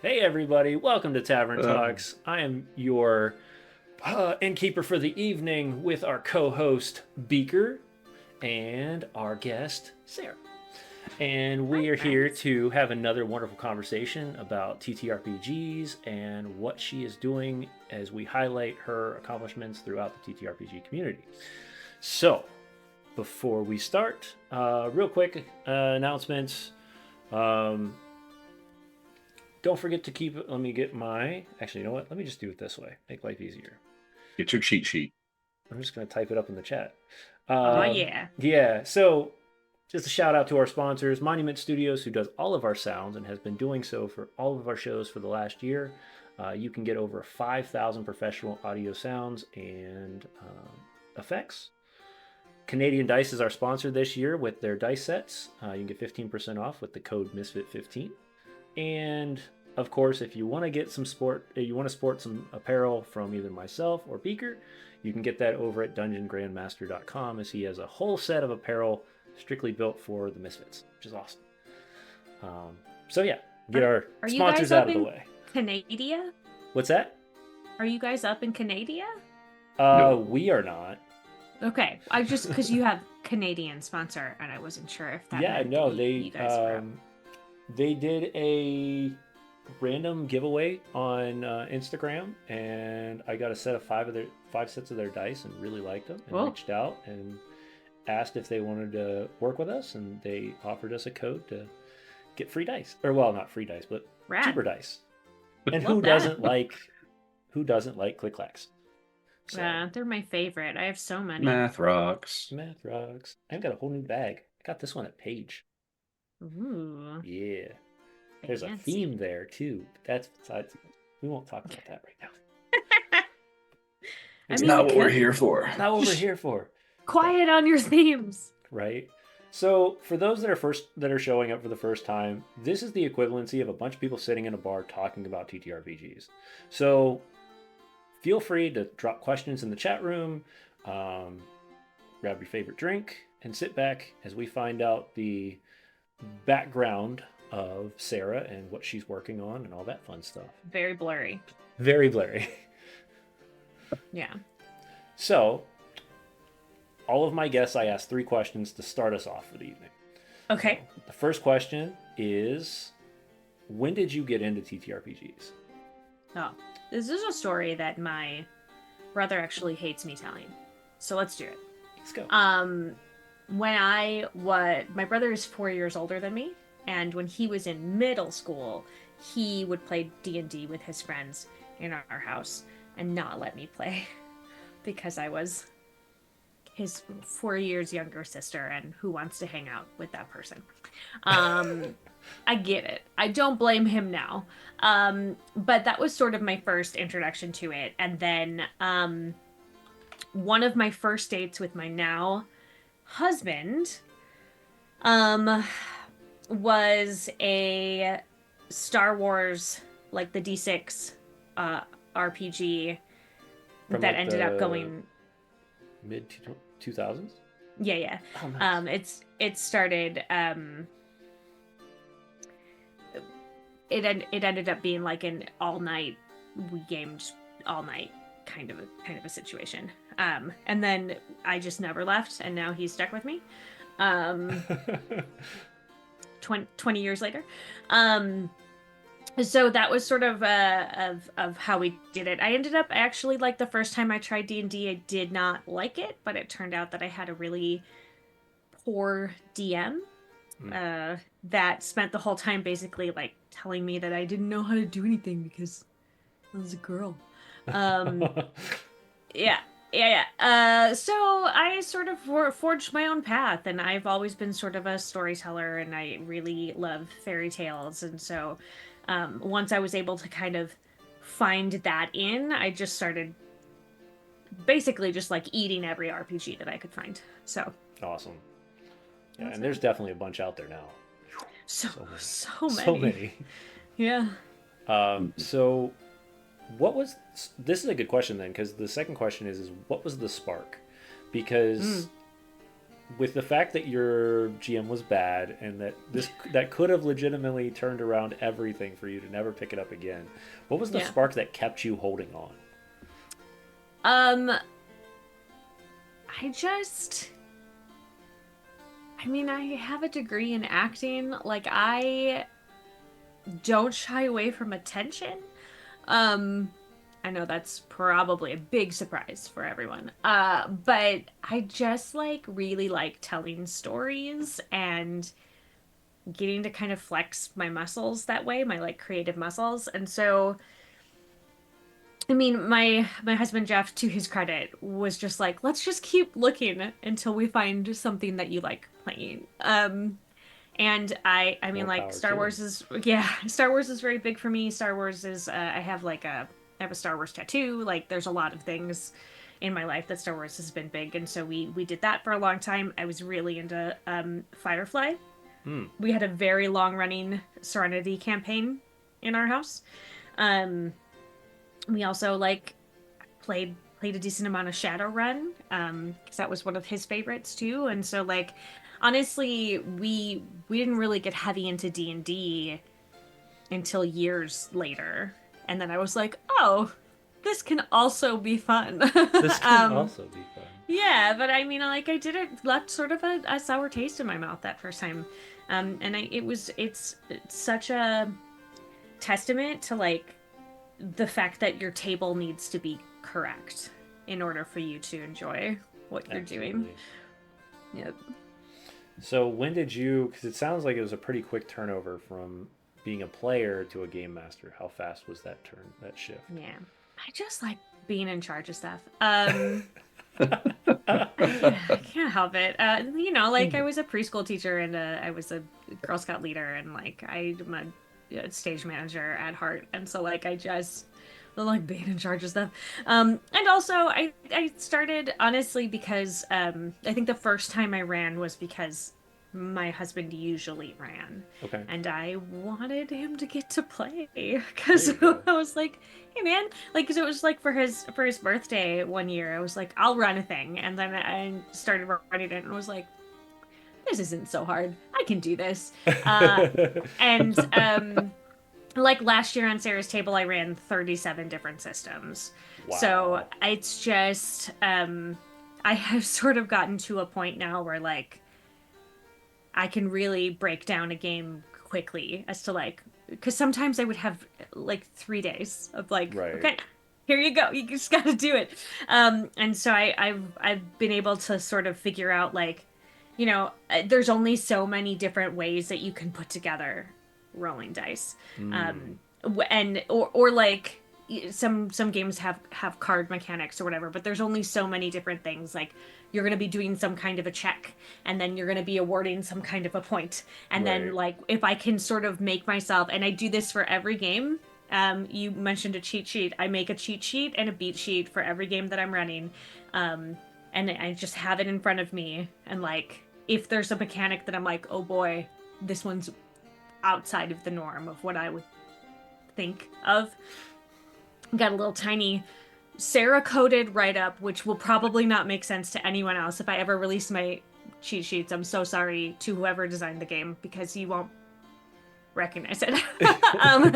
Hey everybody, welcome to Tavern Talks. I am your innkeeper for the evening with our co-host Beaker and our guest Sarah. And Hi, we are here friends. to have another wonderful conversation about TTRPGs and what she is doing as we highlight her accomplishments throughout the TTRPG community. So, before we start, real quick announcements. Um, Don't forget to keep it. Let me get my. Actually, you know what? Let me just do it this way. Make life easier. Get your cheat sheet. I'm just going to type it up in the chat. Oh Um, yeah. yeah. So, just a shout out to our sponsors, Monument Studios, who does all of our sounds and has been doing so for all of our shows for the last year. You can get over 5,000 professional audio sounds and effects. Canadian Dice is our sponsor this year with their dice sets. You can get 15% off with the code Misfit15. And of course, if you want to get some you want to sport some apparel from either myself or Beaker, you can get that over at dungeongrandmaster.com, as he has a whole set of apparel strictly built for the Misfits, which is awesome. So yeah, get our Are you sponsors guys out up of the in way. Canada? What's that? Are you guys up in Canada? No. We are not. Okay, I just because you have Canadian sponsor, and I wasn't sure if that Yeah, meant no, you guys were up. they did a random giveaway on Instagram, and I got a set of five sets of their dice, and really liked them, and Cool. reached out and asked if they wanted to work with us, and they offered us a code to get free dice, or well, not free dice, but Rad. cheaper dice. And Love that. who doesn't like click clacks? So They're my favorite. I have so many. Math rocks. math rocks. I've got a whole new bag. I got this one at Page. Ooh, Yeah. There's a fancy. theme there too, but that's besides. We won't talk about that right now. I It's mean, not we what we're could. here for. Not what we're here for, Quiet on your themes. right? So, for those that are showing up for the first time, this is the equivalency of a bunch of people sitting in a bar talking about TTRPGs. So, feel free to drop questions in the chat room, grab your favorite drink, and sit back as we find out the background of Sarah and what she's working on and all that fun stuff. Very blurry. Very blurry. Yeah. So, all of my guests, I asked 3 questions to start us off for the evening. Okay. So, the first question is, when did you get into TTRPGs? Oh, this is a story that my brother actually hates me telling. So let's do it. Let's go. My brother is 4 years older than me, and when he was in middle school, he would play D&D with his friends in our house and not let me play because I was his 4 years younger sister, and who wants to hang out with that person? I get it. I don't blame him now. But that was sort of my first introduction to it. And then one of my first dates with my now husband was a Star Wars, like the D6 RPG From that like ended up the going. mid 2000s? Yeah. Oh, nice. It started. It ended up being like an all night. We gamed all night kind of a situation. And then I just never left, and now he's stuck with me. 20 years later. So that was sort of how we did it. I ended up actually, like, the first time I tried D&D, I did not like it, but it turned out that I had a really poor DM that spent the whole time basically like telling me that I didn't know how to do anything because I was a girl. Yeah. So I sort of forged my own path, and I've always been sort of a storyteller, and I really love fairy tales. And so once I was able to kind of find that I just started basically just like eating every RPG that I could find. So Awesome. Yeah, and there's definitely a bunch out there now. so So many. many. Yeah. So what was this is a good question then, because the second question is what was the spark? Because with the fact that your GM was bad and that could have legitimately turned around everything for you to never pick it up again, what was the Yeah. spark that kept you holding on? Um, I just, I mean, I have a degree in acting. Like, I don't shy away from attention. Um, I know that's probably a big surprise for everyone. But I just like really like telling stories and getting to kind of flex my muscles that way, my like creative muscles. And so I mean, my husband Jeff, to his credit, was just like, let's just keep looking until we find something that you like playing. And I mean, More like power to him. Star Wars is very big for me. Star Wars is, I have a Star Wars tattoo. Like, there's a lot of things in my life that Star Wars has been big, and so we did that for a long time. I was really into Firefly. Hmm. We had a very long running Serenity campaign in our house. Um, we also like played a decent amount of Shadowrun, because that was one of his favorites too. And so like honestly, we didn't really get heavy into D&D until years later. And then I was like, "Oh, this can also be fun." This can um also be fun. yeah, but I mean, like, I did it left sort of a sour taste in my mouth that first time. And it's such a testament to like the fact that your table needs to be correct in order for you to enjoy what you're doing. Absolutely. Yep. So when did you? Because it sounds like it was a pretty quick turnover from being a player to a game master. How fast was that turn? That shift? Yeah. I just like being in charge of stuff. I can't help it. Like I was a preschool teacher and I was a Girl Scout leader and like I'm a stage manager at heart, and so like I just like being in charge of stuff. And also I started honestly because I think the first time I ran was because my husband usually ran, Okay. and I wanted him to get to play There because you go. I was like, hey man, like, because it was like for his birthday one year, I was like, I'll run a thing, and then I started running it and was like, this isn't so hard, I can do this. And like last year on Sarah's table, I ran 37 different systems. So Wow. it's just I have sort of gotten to a point now where like I can really break down a game quickly as to like, because sometimes I would have like 3 days of like, Right. okay, here you go, you just got to do it. And so I've been able to sort of figure out like, there's only so many different ways that you can put together rolling dice. Mm. And or like some games have card mechanics or whatever, but there's only so many different things. Like you're going to be doing some kind of a check, and then you're going to be awarding some kind of a point, and then Right. like if I can sort of make myself, and I do this for every game. You mentioned a cheat sheet. I make a cheat sheet and a beat sheet for every game that I'm running, um, and I just have it in front of me. And like if there's a mechanic that I'm like, oh boy, this one's outside of the norm of what I would think of, got a little tiny Sarah coded write up, which will probably not make sense to anyone else if I ever release my cheat sheets. I'm so sorry to whoever designed the game because you won't recognize it. um,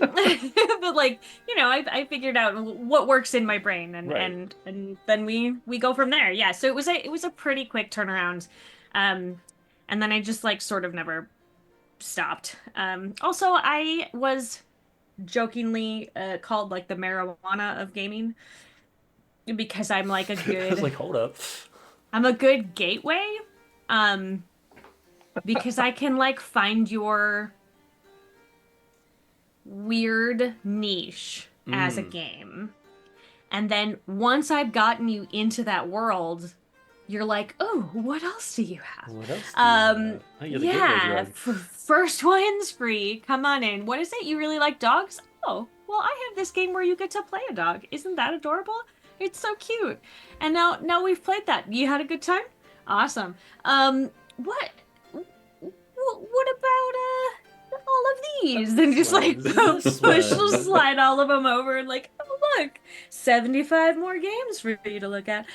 but like I figured out what works in my brain, and Right. and then we go from there. Yeah, so it was a pretty quick turnaround, um, and then I just like sort of never stopped. Also, I was jokingly called like the marijuana of gaming because I was like, hold up. I'm a good gateway. Um, because I can like find your weird niche as a Mm. game. And then once I've gotten you into that world, you're like, oh, what else do you have? What else do you have? Oh, you're the gateway Yeah, drug. first one's free. Come on in. What is it? You really like dogs? Oh, well, I have this game where you get to play a dog. Isn't that adorable? It's so cute. And now we've played that. You had a good time? Awesome. What what about all of these? Then just like push slide all of them over and like, oh look, 75 more games for you to look at.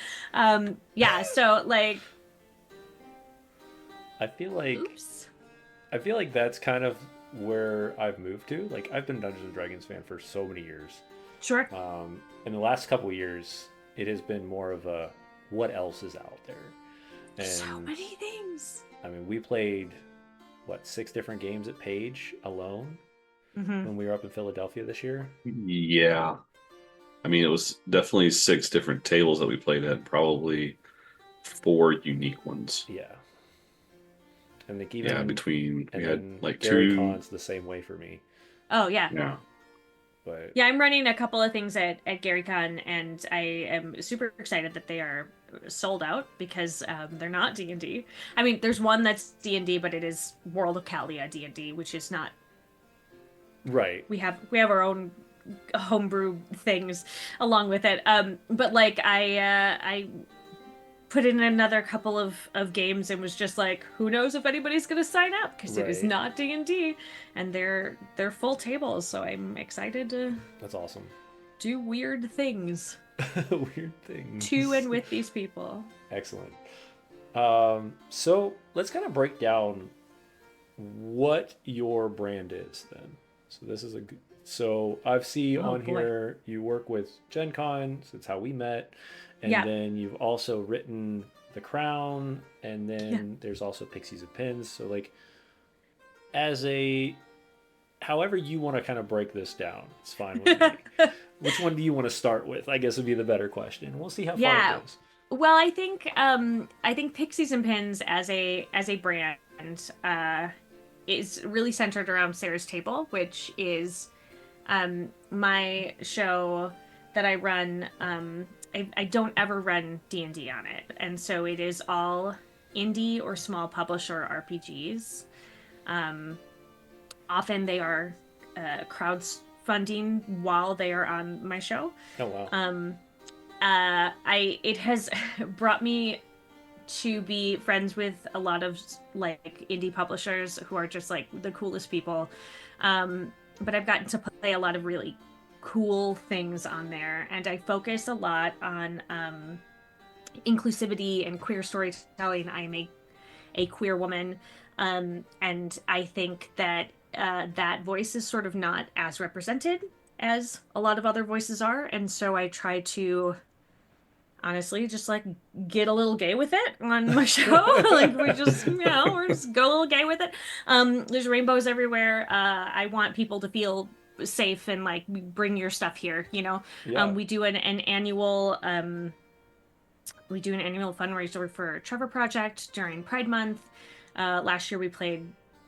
Yeah, so like I feel like Oops. I feel like that's kind of where I've moved to. Like I've been a Dungeons and Dragons fan for so many years. Sure. In the last couple of years, it has been more of a what else is out there. So And many things. I mean, we played what 6 different games at Page alone Mm-hmm. when we were up in Philadelphia this year. Yeah. I mean, it was definitely 6 different tables that we played at, probably 4 unique ones. Yeah, and like Yeah, even between we and had then like Gary two. Con's the same way for me. Oh yeah. Yeah. But Yeah, I'm running a couple of things at GaryCon, and I am super excited that they are sold out because they're not D&D. I mean, there's one that's D&D, but it is World of Kalia D&D, which is not. right, We have our own homebrew things along with it. But like I put in another couple of games and was just like, who knows if anybody's gonna sign up because it is right. not D&D, and they're full tables, so I'm excited to That's awesome. do weird things Weird things. to and with these people. Excellent. So let's kind of break down what your brand is then. So this is so I see Oh, on boy. here you work with Gen Con, so it's how we met. And Yeah. then you've also written The Crown, and Yeah. then there's also Pixies and Pins. So like as a however you want to kind of break this down, it's fine with me. Which one do you want to start with? I guess would be the better question. We'll see how far Yeah. it goes. Well, I think Pixies and Pins as a brand is really centered around Sarah's Table, which is my show that I run. I don't ever run D&D on it, and so it is all indie or small publisher RPGs. Often they are crowdfunding while they are on my show. Oh wow. It has brought me to be friends with a lot of like indie publishers who are just like the coolest people. But I've gotten to play a lot of really cool things on there, and I focus a lot on inclusivity and queer storytelling. I'm a queer woman, and I think that that voice is sort of not as represented as a lot of other voices are, and so I try to honestly just like get a little gay with it on my show. Like we're just go a little gay with it. There's rainbows everywhere. I want people to feel safe and like bring your stuff here. Yeah. We do an annual fundraiser for Trevor Project during Pride Month. Last year we played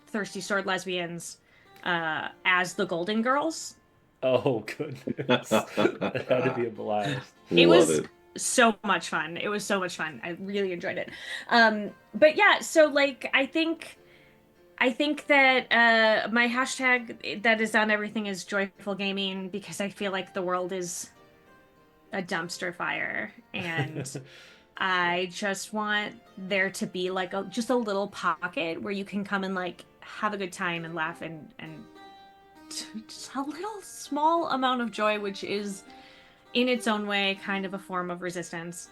Thirsty Sword Lesbians as the Golden Girls. Oh goodness. That had to be a blast. It Love was it. so much fun. It was so much fun. I really enjoyed it. But yeah, so like I think that my hashtag that is on everything is joyful gaming because I feel like the world is a dumpster fire, and I just want there to be like just a little pocket where you can come and like have a good time and laugh and just a little small amount of joy, which is in its own way kind of a form of resistance.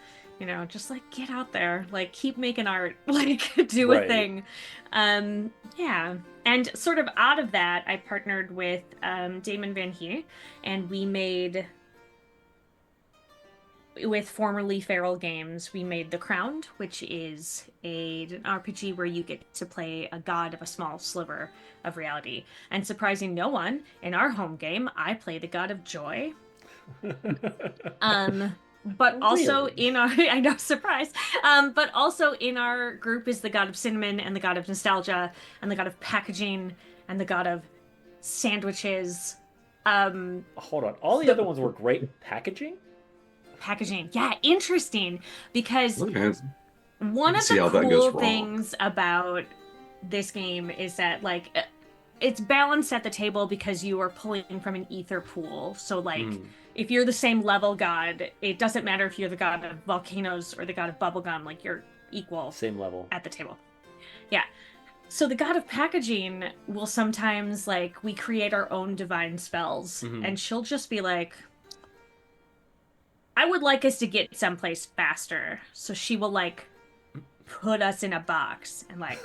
Just like get out there, like keep making art, like do a Right. thing. Yeah. And sort of out of that, I partnered with Damon Van Hee, and we made with formerly Feral Games, we made The Crowned, which is an RPG where you get to play a god of a small sliver of reality. And surprising no one, in our home game, I play the god of joy. But also Really? in our I know, surprise. But also in our group is the god of cinnamon and the god of nostalgia and the god of packaging and the god of sandwiches. Hold on. All the other ones were great packaging? Packaging. Yeah, interesting because Okay. one can of see the how that goes cool wrong. things about this game is that like it's balanced at the table because you are pulling from an ether pool. So like if you're the same level god, it doesn't matter if you're the god of volcanoes or the god of bubblegum, like you're equal Same level. at the table. Yeah. So the god of packaging will sometimes like we create our own divine spells, and she'll just be like, I would like us to get someplace faster. So she will like put us in a box and like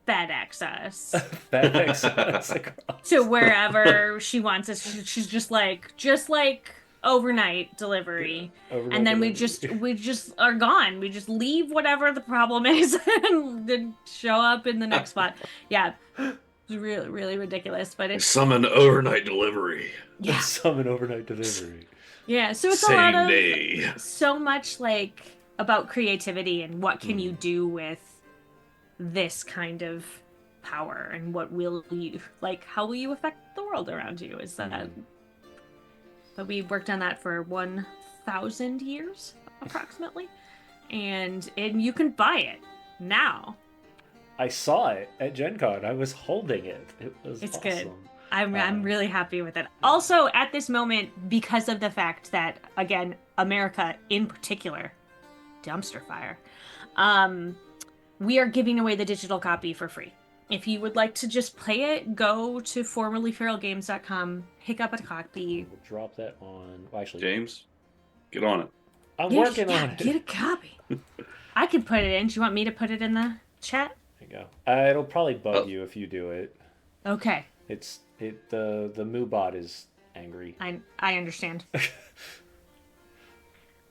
FedEx us FedEx us across. to wherever she wants us. She's just like overnight delivery. Overnight And then delivery. we just are gone. We just leave whatever the problem is and then show up in the next spot. Yeah. It's really, really ridiculous, but it's Summon overnight delivery. yeah. Summon overnight delivery. Yeah, so it's a lot Same of day. so much like about creativity and what can you Mm. do with this kind of power and what will you like how will you affect the world around you is that Mm. but we worked on that for 1,000 years approximately and you can buy it now. I saw it at Gen Con. I was holding it. It was It's awesome. good. I'm really happy with it. Also, at this moment, because of the fact that, again, America in particular, dumpster fire, we are giving away the digital copy for free. If you would like to just play it, go to formerlyferalgames.com, pick up a copy. We'll drop that on. Well, actually, James, get on it. I'm working on Get a it. copy. I can put it in. Do you want me to put it in the chat? There you go. It'll probably bug Oh. you if you do it. Okay, The Moobot is angry. I understand.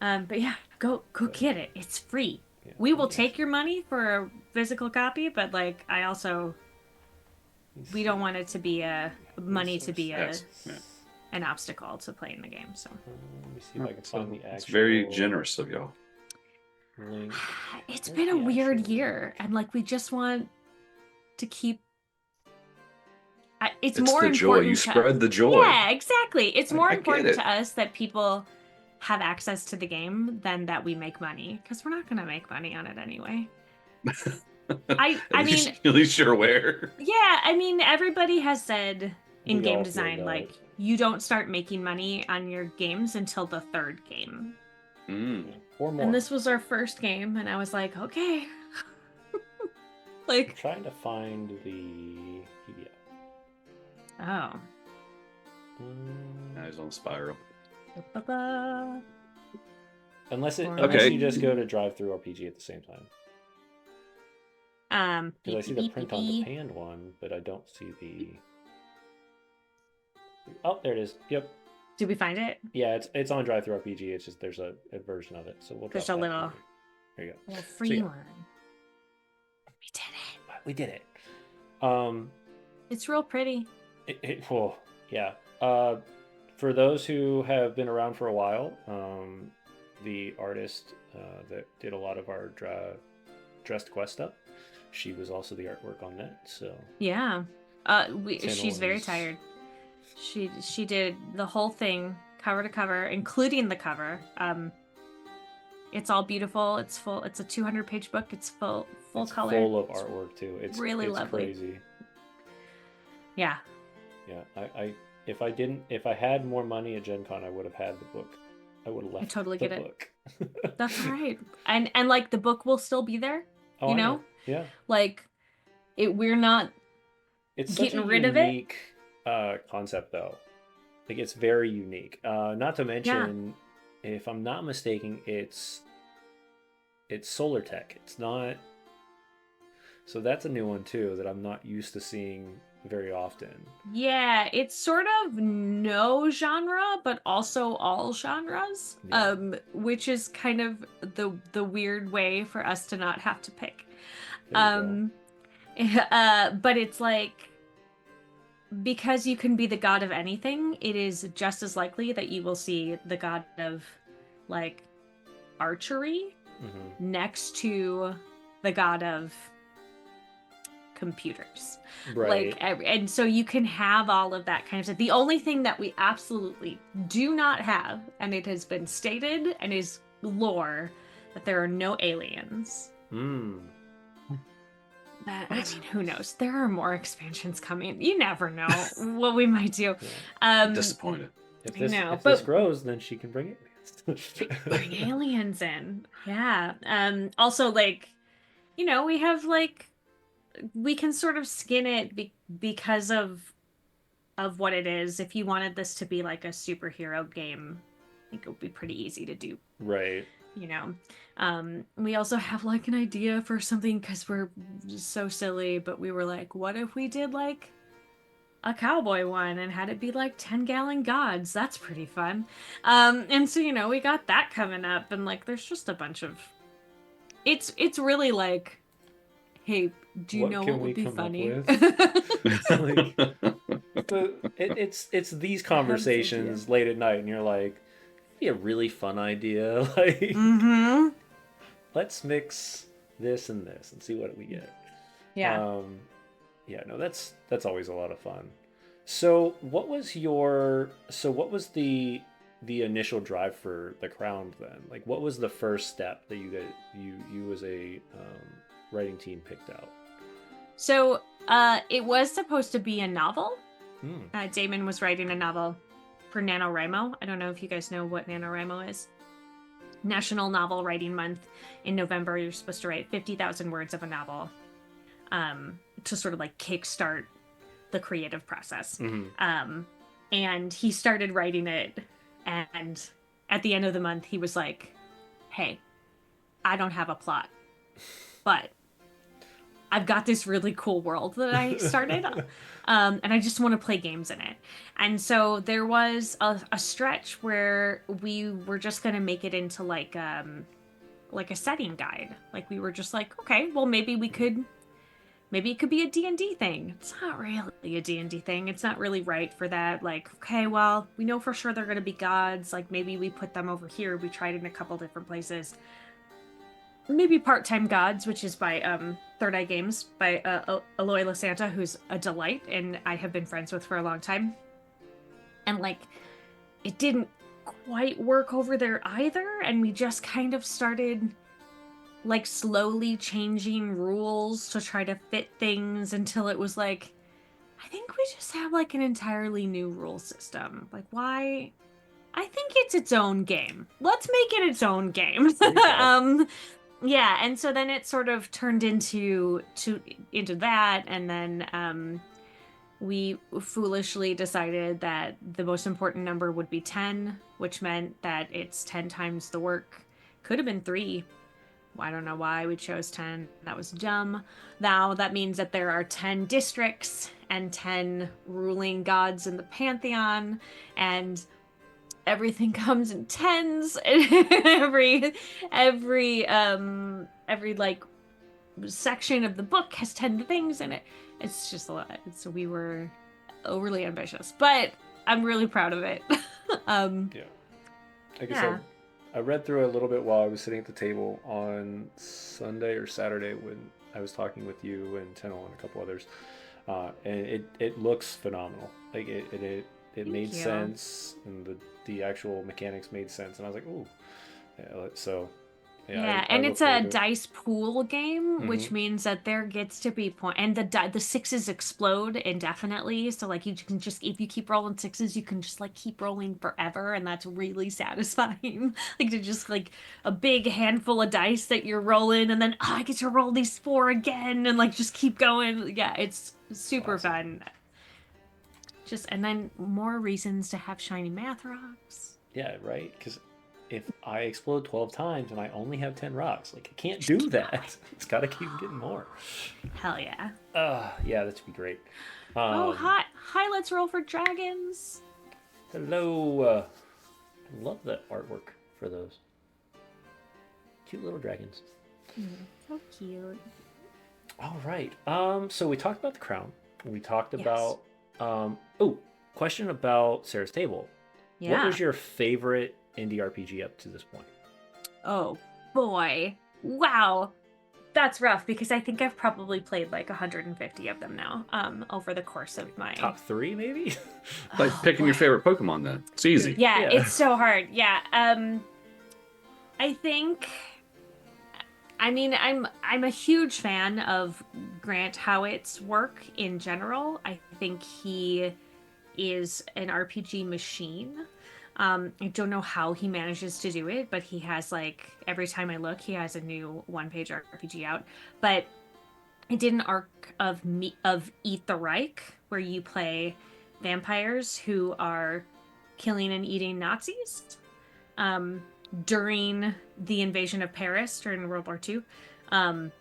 But yeah, go get it. It's free. Yeah. We will take your money for a physical copy, but like I also we don't want it to be money to be Yes. Yeah. an obstacle to playing the game. So Let me see if I can find the actual. It's very generous of y'all. link. it's Where's been a the weird actual year, and like we just want to keep. It's It's more the joy. important. You to- spread the joy. Yeah, exactly. It's more I get important it. to us that people have access to the game than that we make money because we're not going to make money on it anyway. I mean, at least you're aware. yeah, I mean, everybody has said in We game all feel design, that. like, you don't start making money on your games until the third game. Or more. And this was our first game, and I was like, okay. I'm like, trying to find the PDF. oh. Now he's on Spiral. Ba-ba-ba. Unless Okay. you just go to drive through RPG at the same time. Because I see the beep, print beep, on the beep. panned one, but I don't see the. Oh, there it is. Yep. Did we find it? Yeah, it's on Drive Through RPG. It's just there's a version of it, so we'll. There's drop a that little- here. There you go. A little free yeah. one. We did it. We did it. It's real pretty. Well, yeah. For those who have been around for a while, the artist that did a lot of our Dressed Quest stuff, she was also the artwork on that. So Yeah. Channel She's very is- tired. She did the whole thing cover to cover, including the cover. It's all beautiful. It's full. It's a 200-page book. It's full it's color. full of artwork too. It's really lovely. Crazy. Yeah. Yeah, if I had more money at Gen Con, I would have had the book. I would have left totally the get it. book. That's all right. And like the book will still be there. Oh, You I know? Yeah. Like we're not It's such getting a rid of it. unique concept, though. Like, it's very unique. Not to mention, if I'm not mistaken, it's solar tech. It's not. So that's a new one too that I'm not used to seeing very often. Yeah, it's sort of no genre, but also all genres. Yeah. Which is kind of the weird way for us to not have to pick. There you go. But it's like because you can be the god of anything, it is just as likely that you will see the god of like archery Mhm. next to the god of computers. Right. Like and so you can have all of that kind of stuff. The only thing that we absolutely do not have, and it has been stated and is lore, that there are no aliens. But, I mean, who knows? There are more expansions coming. You never know what we might do. Disappointed. If I this, know, if but- this grows, then she can bring it. Bring aliens in. Yeah. Also, like, you know, we have like we can sort of skin it because of what it is. If you wanted this to be like a superhero game, I think it would be pretty easy to do. Right. you know. We also have like an idea for something because we're so silly, but we were like, what if we did like a cowboy one and had it be like 10-gallon gods? That's pretty fun. And so, we got that coming up, and like there's just a bunch of it's really like, hey, do you What know can what we would be come up funny? with? Like, it's these conversations late at night, and you're like, it'd be a really fun idea. Like, Mm-hmm. let's mix this and this and see what we get. Yeah. Yeah, no, that's always a lot of fun. So, what was the initial drive for the crown then? Like, what was the first step that you as a writing team picked out? So, it was supposed to be a novel. Hmm. Damon was writing a novel for NaNoWriMo. I don't know if you guys know what NaNoWriMo is. National Novel Writing Month. In November, you're supposed to write 50,000 words of a novel to sort of like kickstart the creative process. Mm-hmm. And he started writing it, and at the end of the month, he was like, hey, I don't have a plot, but I've got this really cool world that I started, and I just want to play games in it. And so there was a stretch where we were just going to make it into like a setting guide. Like we were just like, okay, well maybe it could be a D&D thing. It's not really a D&D thing. It's not really right for that. Like, okay, well, we know for sure they're going to be gods. Like maybe we put them over here. We tried it in a couple different places. Maybe Part-Time Gods, which is by Third Eye Games by Aloy Lasanta, who's a delight and I have been friends with for a long time. And like, it didn't quite work over there either, and we just kind of started like slowly changing rules to try to fit things until it was like, I think we just have like an entirely new rule system. Like, why? I think it's its own game. Let's make it its own game. There you go. Yeah, and so then it sort of turned into that, and then we foolishly decided that the most important number would be 10, which meant that it's 10 times the work. Could have been 3. I don't know why we chose 10. That was dumb. Now that means that there are 10 districts and 10 ruling gods in the pantheon, and everything comes in tens. Every like section of the book has 10 things in it. It's just a lot. So we were overly ambitious, but I'm really proud of it. Yeah. Like I Yeah. said, I read through it a little bit while I was sitting at the table on Sunday or Saturday when I was talking with you and Tenno and a couple others, and it looks phenomenal. Like it made you. sense, and the actual mechanics made sense, and I was like, ooh, yeah, so yeah, Yeah, I and look it's a forward to it. dice pool game, Mm-hmm. which means that there gets to be point, and the sixes explode indefinitely. So like you can just, if you keep rolling sixes, you can just like keep rolling forever, and that's really satisfying. Like to just like a big handful of dice that you're rolling, and then I get to roll these 4 again, and like just keep going. Yeah, it's It's super awesome. fun. Just and then more reasons to have shiny math rocks. Yeah, right. Because if I explode 12 times and I only have 10 rocks, like I can't Just do keep going. that. It's got to keep getting more. Hell yeah. Yeah, that should be great. Oh, Um, hi, let's roll for dragons. Hello. I love the artwork for those cute little dragons. So cute. All right. So we talked about the crown. We talked Yes. about. Oh, question about Sarah's Table. What Yeah. was your favorite indie RPG up to this point? Oh boy. Wow. That's rough because I think I've probably played like 150 of them now, over the course of my Top 3, maybe. Like Oh, picking boy. your favorite Pokemon then. It's easy. Yeah, Yeah. it's so hard. Yeah. I think I mean I'm a huge fan of Grant Howitt's work in general. I think he is an RPG machine. I don't know how he manages to do it, but he has like every time I look, he has a new one-page RPG out. But I did an arc of Eat the Reich, where you play vampires who are killing and eating Nazis. during the invasion of Paris during World War II. Um,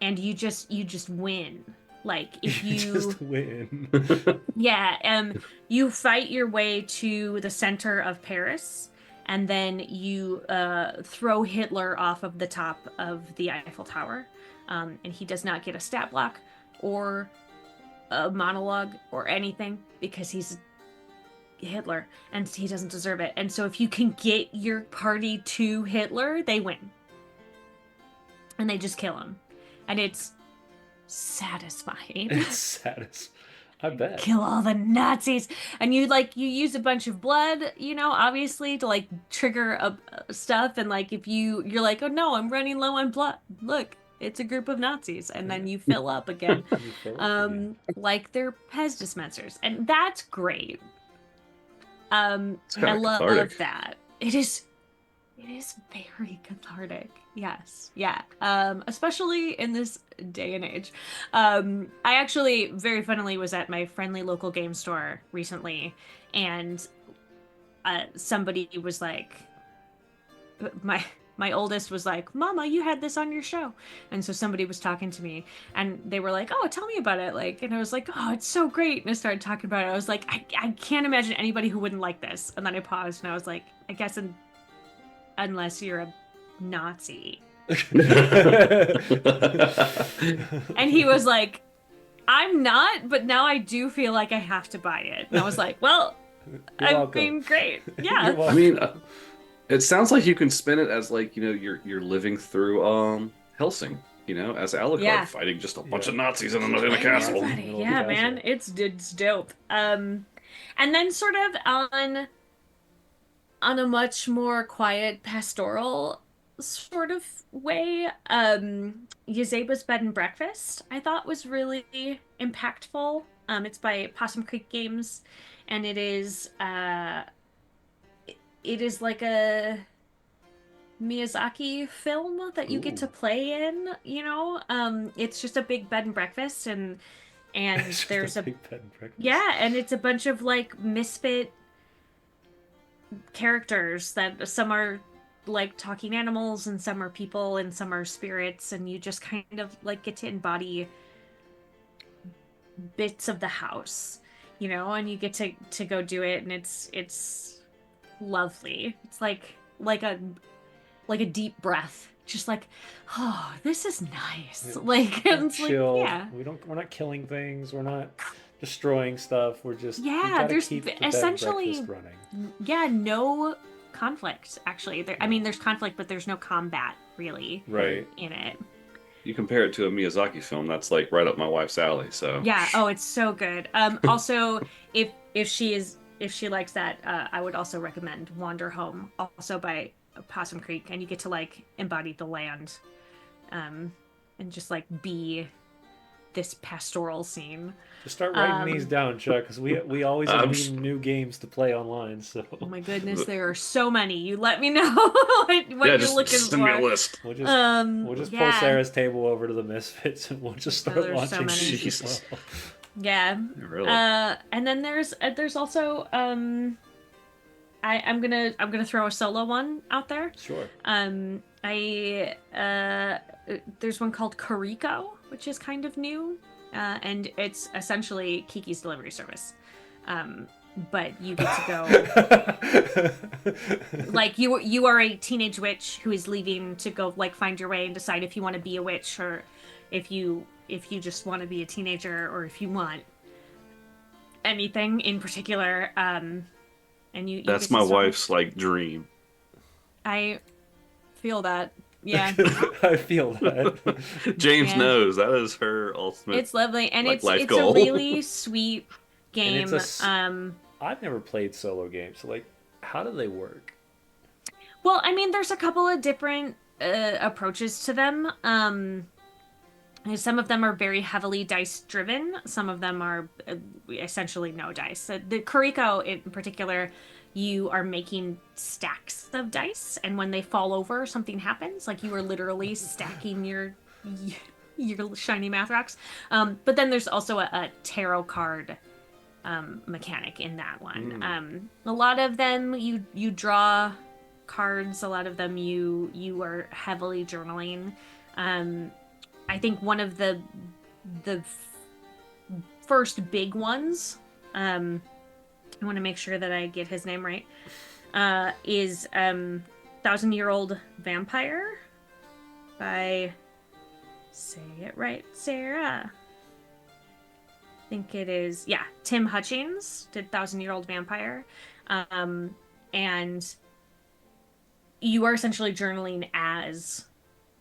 and you just win. Like if you just win. yeah, you fight your way to the center of Paris, and then you throw Hitler off of the top of the Eiffel Tower, and he does not get a stat block or a monologue or anything because he's Hitler and he doesn't deserve it. And so if you can get your party to Hitler, they win. And they just kill him. And it's satisfying. It's satisfying. I bet. Kill all the Nazis. And you use a bunch of blood, obviously to like trigger stuff. And like if you're like, oh no, I'm running low on blood. Look, it's a group of Nazis. And then you fill up again. Like they're Pez dispensers. And that's great. I love cathartic. that. It is very cathartic. Yes. Yeah. Especially in this day and age. I actually very funnily was at my friendly local game store recently, and somebody was like, my oldest was like, Mama, you had this on your show. And so somebody was talking to me and they were like, oh, tell me about it. Like, and I was like, oh, it's so great. And I started talking about it. I was like, I can't imagine anybody who wouldn't like this. And then I paused and I was like, I guess unless you're a Nazi. And he was like, I'm not, but now I do feel like I have to buy it. And I was like, well, I mean, great. Yeah. I mean, it sounds like you can spin it as like, you're living through Helsing, as Alucard fighting just a bunch of Nazis in a castle. Yeah, man, it's dope. And then sort of on a much more quiet pastoral sort of way, Yazeba's Bed and Breakfast I thought was really impactful. It's by Possum Creek Games, and it is like a Miyazaki film that you get to play in, it's just a big bed and breakfast, and there's a big bed and breakfast. Yeah, and it's a bunch of like misfit characters that some are like talking animals and some are people and some are spirits, and you just kind of like get to embody bits of the house, and you get to go do it, and it's lovely. It's like a deep breath, just like, oh, this is nice. Like it's chill. Like, yeah, we're not killing things, we're not destroying stuff, we're just there's keep the essentially bed and breakfast running. Yeah, no conflict actually. I mean, there's conflict, but there's no combat really in it. You compare it to a Miyazaki film, that's like right up my wife's alley. So yeah, oh, it's so good. Also, if she likes that, I would also recommend Wander Home, also by Possum Creek, and you get to like embody the land, and just like be this pastoral scene. Just start writing these down, Chuck, because we always need new games to play online. So oh my goodness, there are so many. You let me know what you're looking for. Send me a list. We'll just pull Sarah's table over to the Misfits, and we'll just start launching these as well. Yeah. Really? And then there's also I'm gonna throw a solo one out there. Sure. There's one called Kariko, which is kind of new, and it's essentially Kiki's Delivery Service. But you get to go like you are a teenage witch who is leaving to go like find your way and decide if you want to be a witch or if you just want to be a teenager or if you want anything in particular. And you that's my wife's like dream. I feel that. Yeah. I feel that. James knows that is her ultimate. It's lovely, and like, it's life a goal. really sweet game. I've never played solo games, so like, how do they work? Well, I mean, there's a couple of different approaches to them. Some of them are very heavily dice driven. Some of them are essentially no dice. The Kariko in particular, you are making stacks of dice, and when they fall over, something happens. Like you are literally stacking your shiny math rocks. But then there's also a tarot card mechanic in that one. A lot of them you draw cards. A lot of them you are heavily journaling. I think one of the first big ones, I want to make sure that I get his name right, is 1,000-Year-Old Vampire by, say it right, Sarah. I think it is, yeah, Tim Hutchings did 1,000-Year-Old Vampire. And you are essentially journaling as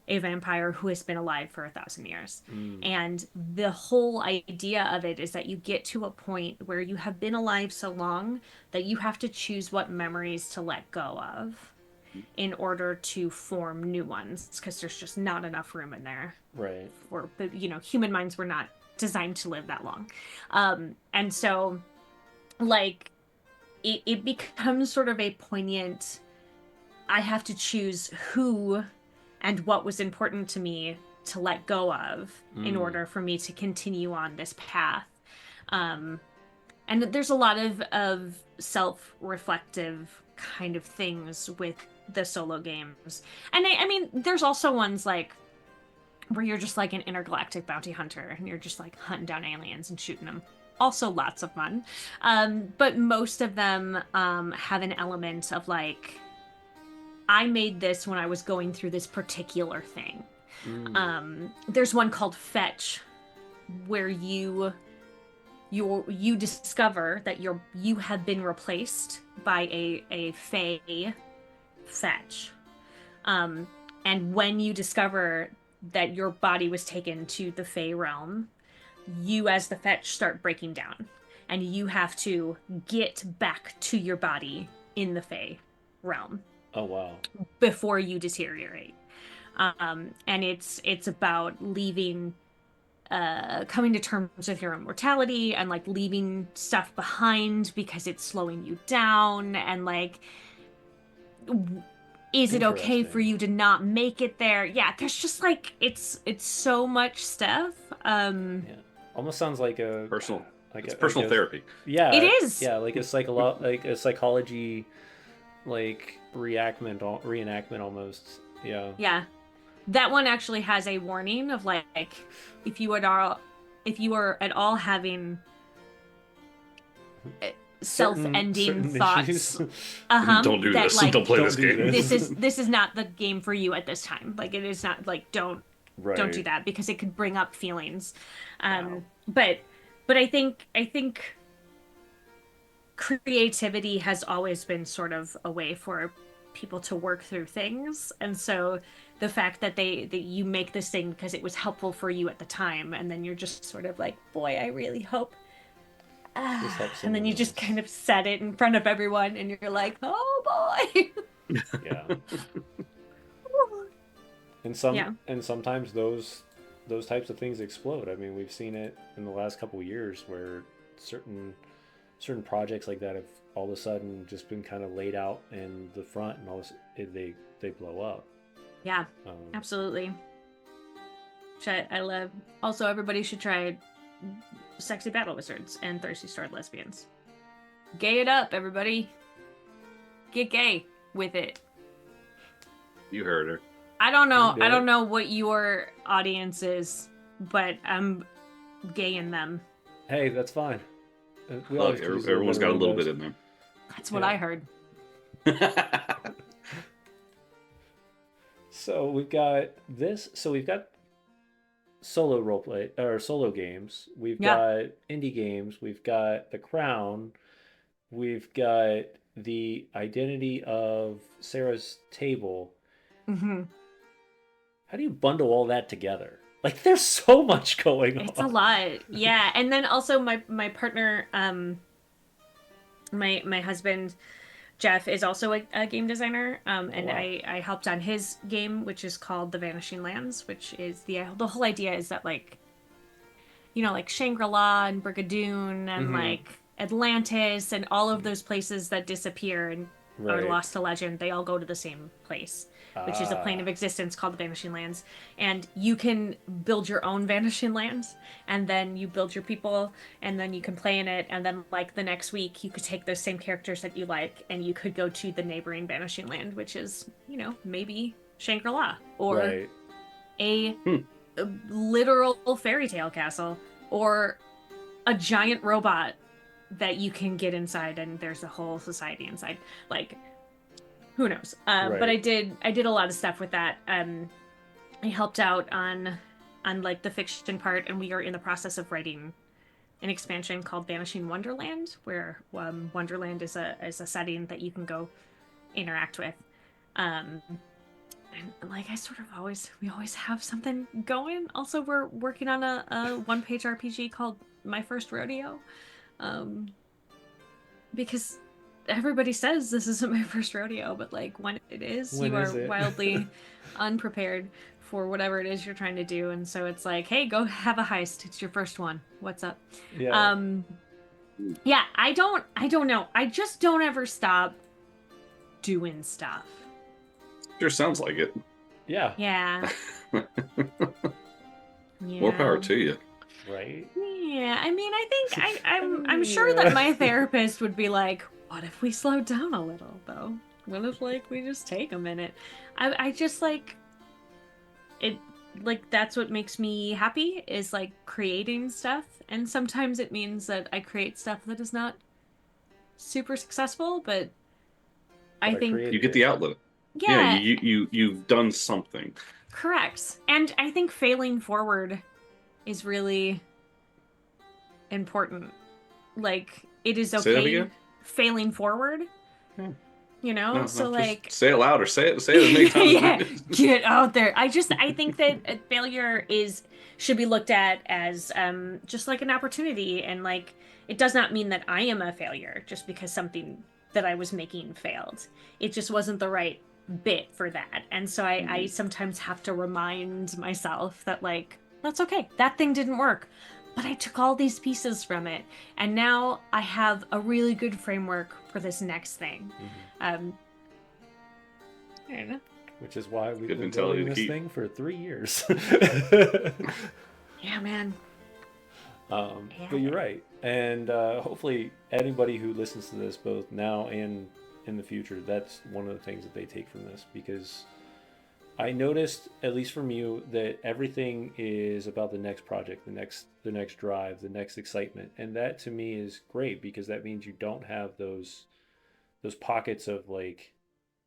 a vampire who has been alive for 1,000 years. And the whole idea of it is that you get to a point where you have been alive so long that you have to choose what memories to let go of in order to form new ones, because there's just not enough room in there. Right. But human minds were not designed to live that long. And so, like, it becomes sort of a poignant, I have to choose who and what was important to me to let go of in order for me to continue on this path. And there's a lot of self-reflective kind of things with the solo games. And I mean, there's also ones like where you're just like an intergalactic bounty hunter and you're just like hunting down aliens and shooting them. Also lots of fun. But most of them have an element of like, I made this when I was going through this particular thing. There's one called Fetch, where you discover that you have been replaced by a Fae Fetch. And when you discover that your body was taken to the Fae realm, you as the Fetch start breaking down. And you have to get back to your body in the Fae realm. Oh, wow. Before you deteriorate. And it's about leaving, coming to terms with your own mortality and like leaving stuff behind because it's slowing you down, and like, is it okay for you to not make it there? Yeah, there's just like, it's so much stuff. Yeah. Almost sounds like a personal, like it's a, personal like a, therapy. Yeah, it is. Yeah, like a psychology, like reenactment almost. Yeah. Yeah. That one actually has a warning of like, if you are at all having self-ending thoughts, don't do this. Like, don't play this game. This is not the game for you at this time. Like, it is not, like, don't do that, because it could bring up feelings. Wow. But I think creativity has always been sort of a way for people to work through things, and so the fact that you make this thing because it was helpful for you at the time, and then you're just sort of like, boy, I really hope, and then you just kind of set it in front of everyone, and you're like, oh boy. Yeah. And sometimes those types of things explode. I mean, we've seen it in the last couple of years where certain projects like that have all of a sudden just been kind of laid out in the front, and they blow up. Yeah, absolutely. Which I love. Also, everybody should try Sexy Battle Wizards and Thirsty Sword Lesbians. Gay it up, everybody. Get gay with it. You heard her. I don't know what your audience is, but I'm gaying them. Hey, that's fine. Everyone's got a little bit in there. That's what I heard. So we've got this. So we've got solo roleplay or solo games. We've got indie games. We've got The Crown. We've got the identity of Sarah's table. Mm-hmm. How do you bundle all that together? Like, there's so much going on. It's a lot. Yeah. And then also my partner, my husband, Jeff, is also a game designer. And wow. I helped on his game, which is called The Vanishing Lands, which is the whole idea is that, like, you know, like Shangri-La and Brigadoon and like Atlantis and all of those places that disappear, and or Right. Lost to Legend, they all go to the same place, which is a plane Ah, of existence called the Vanishing Lands. And you can build your own Vanishing Lands, and then you build your people, and then you can play in it. And then, like, the next week, you could take those same characters that you like, and you could go to the neighboring Vanishing Land, which is, maybe Shangri-La or right. a, Hmm. a literal fairy tale castle or a giant robot that you can get inside, and there's a whole society inside. Like, who knows? But Right. I did a lot of stuff with that. I helped out on like the fiction part, and we are in the process of writing an expansion called Vanishing Wonderland, where Wonderland is a setting that you can go interact with. Um, and like I sort of we always have something going. Also, we're working on a one-page RPG called My First Rodeo, um, because everybody says this isn't my first rodeo, but like when it is, When you is are it? wildly unprepared for whatever it is you're trying to do, and so it's like, hey, go have a heist. It's your first one. What's up? Yeah. Um, yeah, I don't know. I just don't ever stop doing stuff. Sure sounds like it. Yeah. Yeah. More power Yeah. to you. Right. Yeah, I mean, I think I'm sure Yeah. that my therapist would be like, "What if we slow down a little, though? What if like we just take a minute?" I just like it, like that's what makes me happy is like creating stuff, and sometimes it means that I create stuff that is not super successful, but I But I think You created get it. the outlet. Yeah, yeah, you've done something. correct. And I think failing forward is really important. Like it is Say that okay again? failing forward, Hmm. No, so no, just like say it louder. Say it as many times as yeah, you get out there. I think that failure is should be looked at as just like an opportunity, and like it does not mean that I am a failure just because something that I was making failed. It just wasn't the right bit for that. And so I sometimes have to remind myself that like that's okay. That thing didn't work. But I took all these pieces from it, and now I have a really good framework for this next thing. Mhm. Um, I don't know. Which is why we've Good been mentality building to this keep. thing for 3 years. Yeah, man. But you're right. And hopefully, anybody who listens to this, both now and in the future, that's one of the things that they take from this. Because I noticed, at least from you, that everything is about the next project, the next drive, the next excitement, and that to me is great because that means you don't have those pockets of like,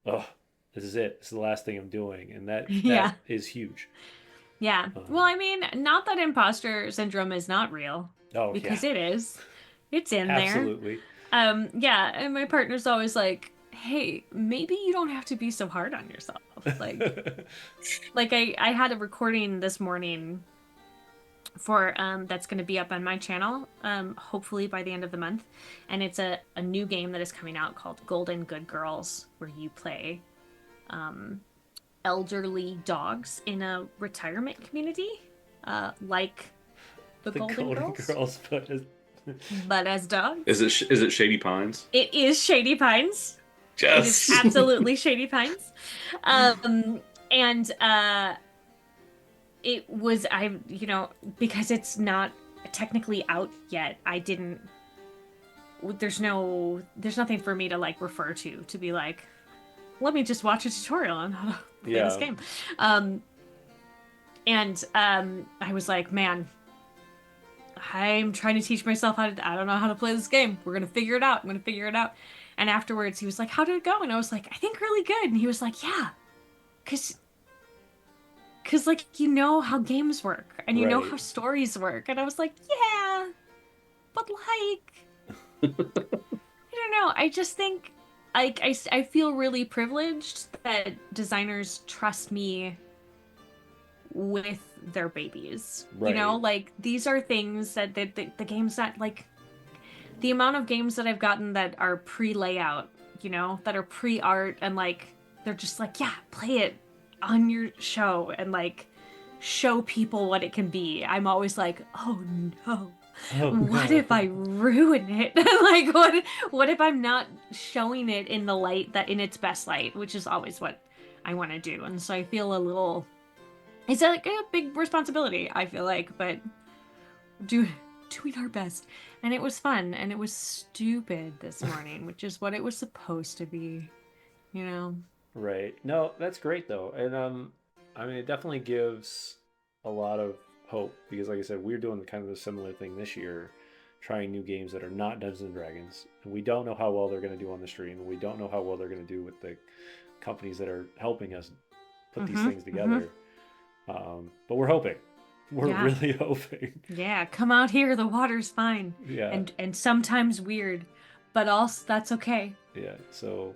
oh, this is it. This is the last thing I'm doing, and that Yeah. is huge. Yeah. Well, Um, I mean, not that imposter syndrome is not real, oh yeah, because it is. It's in there. absolutely. Yeah, and my partner's always like, "Hey, maybe you don't have to be so hard on yourself." Like I had a recording this morning for that's going to be up on my channel hopefully by the end of the month, and it's a new game that is coming out called Golden Good Girls, where you play um elderly dogs in a retirement community, like the The Golden Golden Girls, Girls, but as dogs. Is it Shady Pines? It is Shady Pines. It is Yes. absolutely Shady Pines. And it was, because it's not technically out yet, I didn't, there's nothing for me to like refer to be like, let me just watch a tutorial on how to play this yeah, game. And I was like, man, I'm trying to teach myself I don't know how to play this game. We're going to figure it out. I'm going to figure it out. And afterwards, he was like, how did it go? And I was like, I think really good. And he was like, yeah, because like, you know how games work and you know right. how stories work. And I was like, yeah, but like, I don't know. I just think like I feel really privileged that designers trust me with their babies. Right. Like these are things that the games that like the amount of games that I've gotten that are pre-layout, that are pre-art, and like they're just like, yeah, play it on your show and like show people what it can be. I'm always like, oh no. Oh what no. if I ruin it? Like, what if I'm not showing it in the light that in its best light, which is always what I want to do. And so I feel a little, it's like a big responsibility, I feel like, but do doing our best. And it was fun, and it was stupid this morning, which is what it was supposed to be, you know? Right. No, that's great though. And I mean it definitely gives a lot of hope because like I said, we're doing kind of a similar thing this year, trying new games that are not Dungeons and Dragons. And we don't know how well they're going to do on the stream, and we don't know how well they're going to do with the companies that are helping us put these Mm-hmm. things Mm-hmm. together. But we're hoping. We're Yeah. really hoping. Yeah, come out here, the water's fine. Yeah. And sometimes weird, but also that's okay. Yeah. So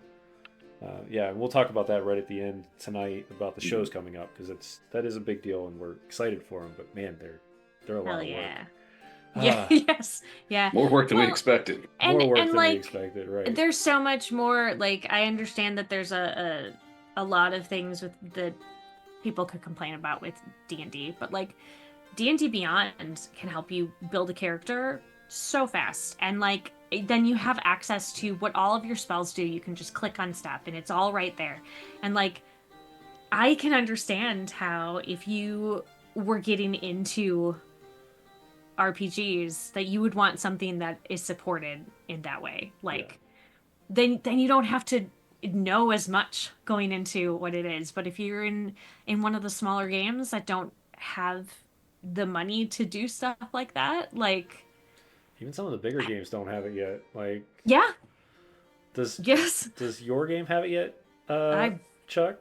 yeah, and we'll talk about that right at the end tonight about the shows coming up because that is a big deal and we're excited for them. But man, they're a lot Hell of yeah. work. Yeah, yes. Yeah. More work than we Well, expected. More work and than we like expected, right? there's so much more, like I understand that there's a lot of things with that people could complain about with D&D, but like D&D Beyond can help you build a character so fast, and like then you have access to what all of your spells do. You can just click on stuff and it's all right there. And like I can understand how if you were getting into RPGs that you would want something that is supported in that way. Like then you don't have to know as much going into what it is. But if you're in one of the smaller games that don't have the money to do stuff like that, like Even some of the bigger games don't have it yet. Like, yeah, does yes, does your game have it yet, uh, I Chuck?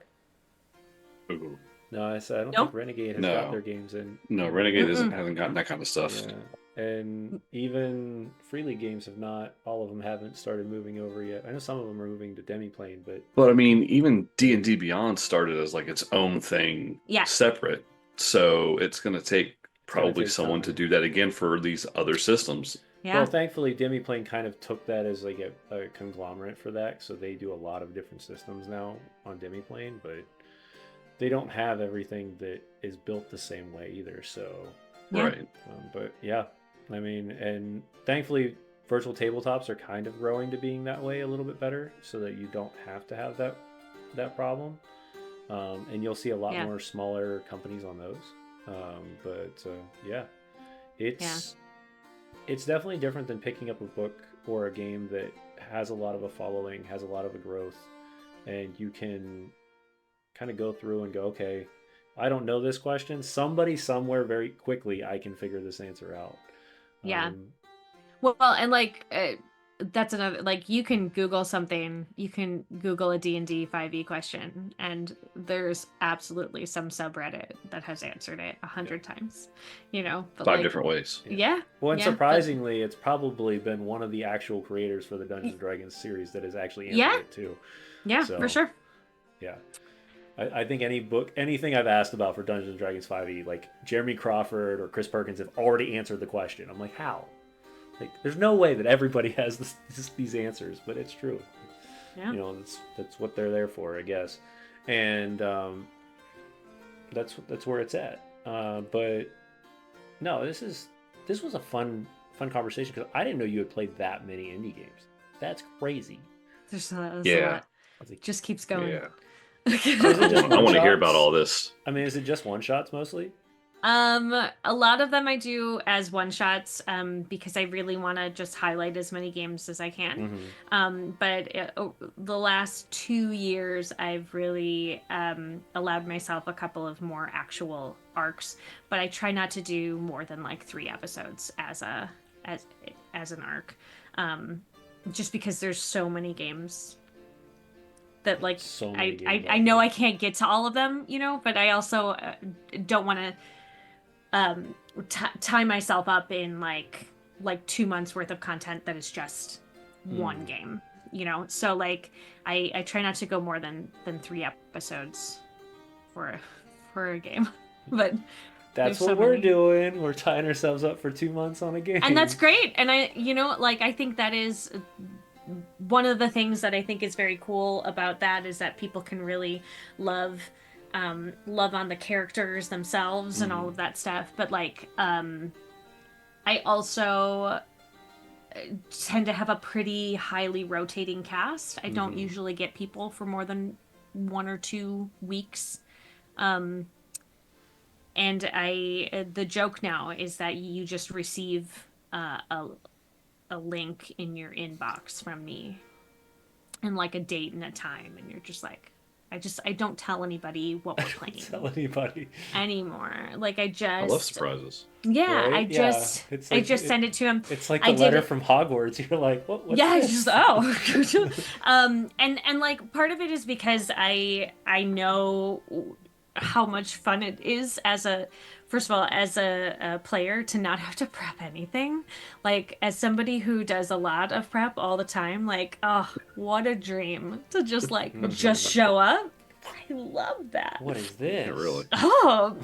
Ooh. No, I said I don't think nope. Renegade has got No. their games in. No, Renegade Mm-mm. hasn't gotten that kind of stuff. Yeah, and even Free League games have not. All of them haven't started moving over yet. I know some of them are moving to Demiplane, but But I mean, even D&D Beyond started as like its own thing, Yeah. separate. So it's going to take gonna probably take someone to time. do that again for these other systems. Yeah. well, thankfully, Demiplane kind of took that as like a conglomerate for that, so they do a lot of different systems now on Demiplane, but they don't have everything that is built the same way either. So, Yeah. Right. but yeah, I mean, and thankfully, virtual tabletops are kind of growing to being that way a little bit better, so that you don't have to have that problem. And you'll see a lot Yeah. more smaller companies on those. But yeah, it's definitely different than picking up a book or a game that has a lot of a following, has a lot of a growth, and you can kind of go through and go, okay, I don't know this question. Somebody somewhere very quickly, I can figure this answer out. Yeah. Well, and like that's another, like you can Google something, you can Google a D&D 5e question, and there's absolutely some subreddit that has answered it 100 times, you know, but 5 like, different ways. yeah. Well, and yeah, but- surprisingly, it's probably been one of the actual creators for the Dungeons and Dragons series that has actually answered Yeah. it too. Yeah, So, for sure. Yeah. I think anything I've asked about for Dungeons and Dragons 5e, like Jeremy Crawford or Chris Perkins have already answered the question. I'm like, how? Like, there's no way that everybody has these answers, but it's true. Yeah. You know, that's what they're there for, I guess, and that's where it's at. But no, this was a fun conversation because I didn't know you had played that many indie games. That's crazy. There's a Yeah. lot. I was like, Just keeps going. Yeah. is it just I want to hear one-shots? about all this. I mean, is it just one shots mostly? A lot of them I do as one shots, because I really want to just highlight as many games as I can. Mm-hmm. But the last 2 years, I've really allowed myself a couple of more actual arcs. But I try not to do more than like 3 episodes as an arc, just because there's so many games that like So many games I out know there. I can't get to all of them, you know, but I also don't want to tie myself up in like 2 months worth of content that is just one game, you know. So like I try not to go more than 3 episodes for a game. But That's there's what so we're many. doing. We're tying ourselves up for 2 months on a game, And that's great. And I, you know, like I think that is one of the things that I think is very cool about that is that people can really love on the characters themselves and all of that stuff. But like I also tend to have a pretty highly rotating cast. I don't usually get people for more than 1 or 2 weeks. And the joke now is that you just receive a link in your inbox from me and like a date and a time, and you're just like, I don't tell anybody what we're playing. Tell anybody anymore. Like I love surprises. Yeah, right? I just send it to him. It's like the letter from Hogwarts. You're like, what's this? And like part of it is because I know how much fun it is first of all, as a player to not have to prep anything. Like as somebody who does a lot of prep all the time, like, oh, what a dream to just like just show up. I love that. What is this? Yeah, really. Oh,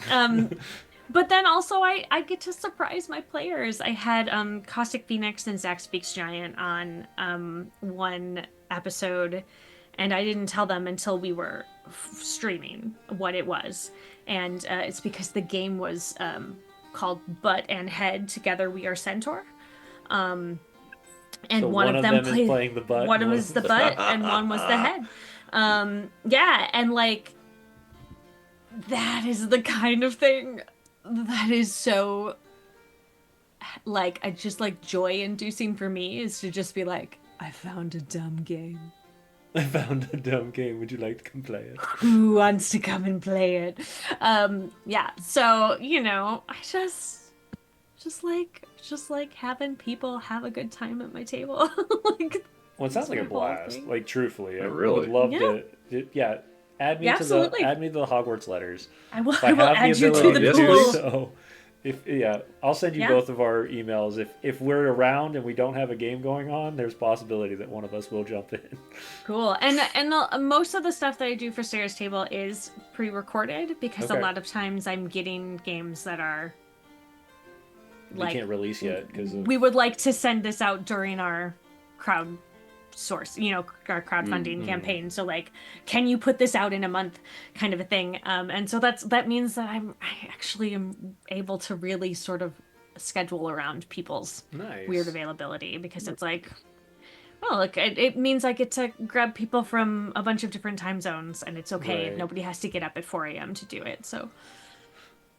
but then also I get to surprise my players. I had Caustic Phoenix and Zach Speaks Giant on one episode, and I didn't tell them until we were streaming what it was. And it's because the game was called Butt and Head Together We Are Centaur. And so one of them is playing the butt. One was the butt and one was the head. Yeah, and like that is the kind of thing that is so like I just like joy inducing for me, is to just be like, I found a dumb game. I found a dumb game. Would you like to come play it? Who wants to come and play it? Yeah. So, I just like having people have a good time at my table. Like, well, it sounds like a blast. thing. Like truthfully, I really would love to. Yeah, add me to the Hogwarts letters. I will add you to the yes, pool. please. So, I'll send you both of our emails. If we're around and we don't have a game going on, there's possibility that one of us will jump in. Cool. And most of the stuff that I do for Sarah's Table is pre-recorded, because a lot of times I'm getting games that are like, can't release yet because we would like to send this out during our crowd source, our crowdfunding campaign. So like, can you put this out in a month, kind of a thing. And so that means that I actually am able to really sort of schedule around people's weird availability, because it's like, well, look, it means I get to grab people from a bunch of different time zones, and it's okay if nobody has to get up at 4 a.m. to do it. So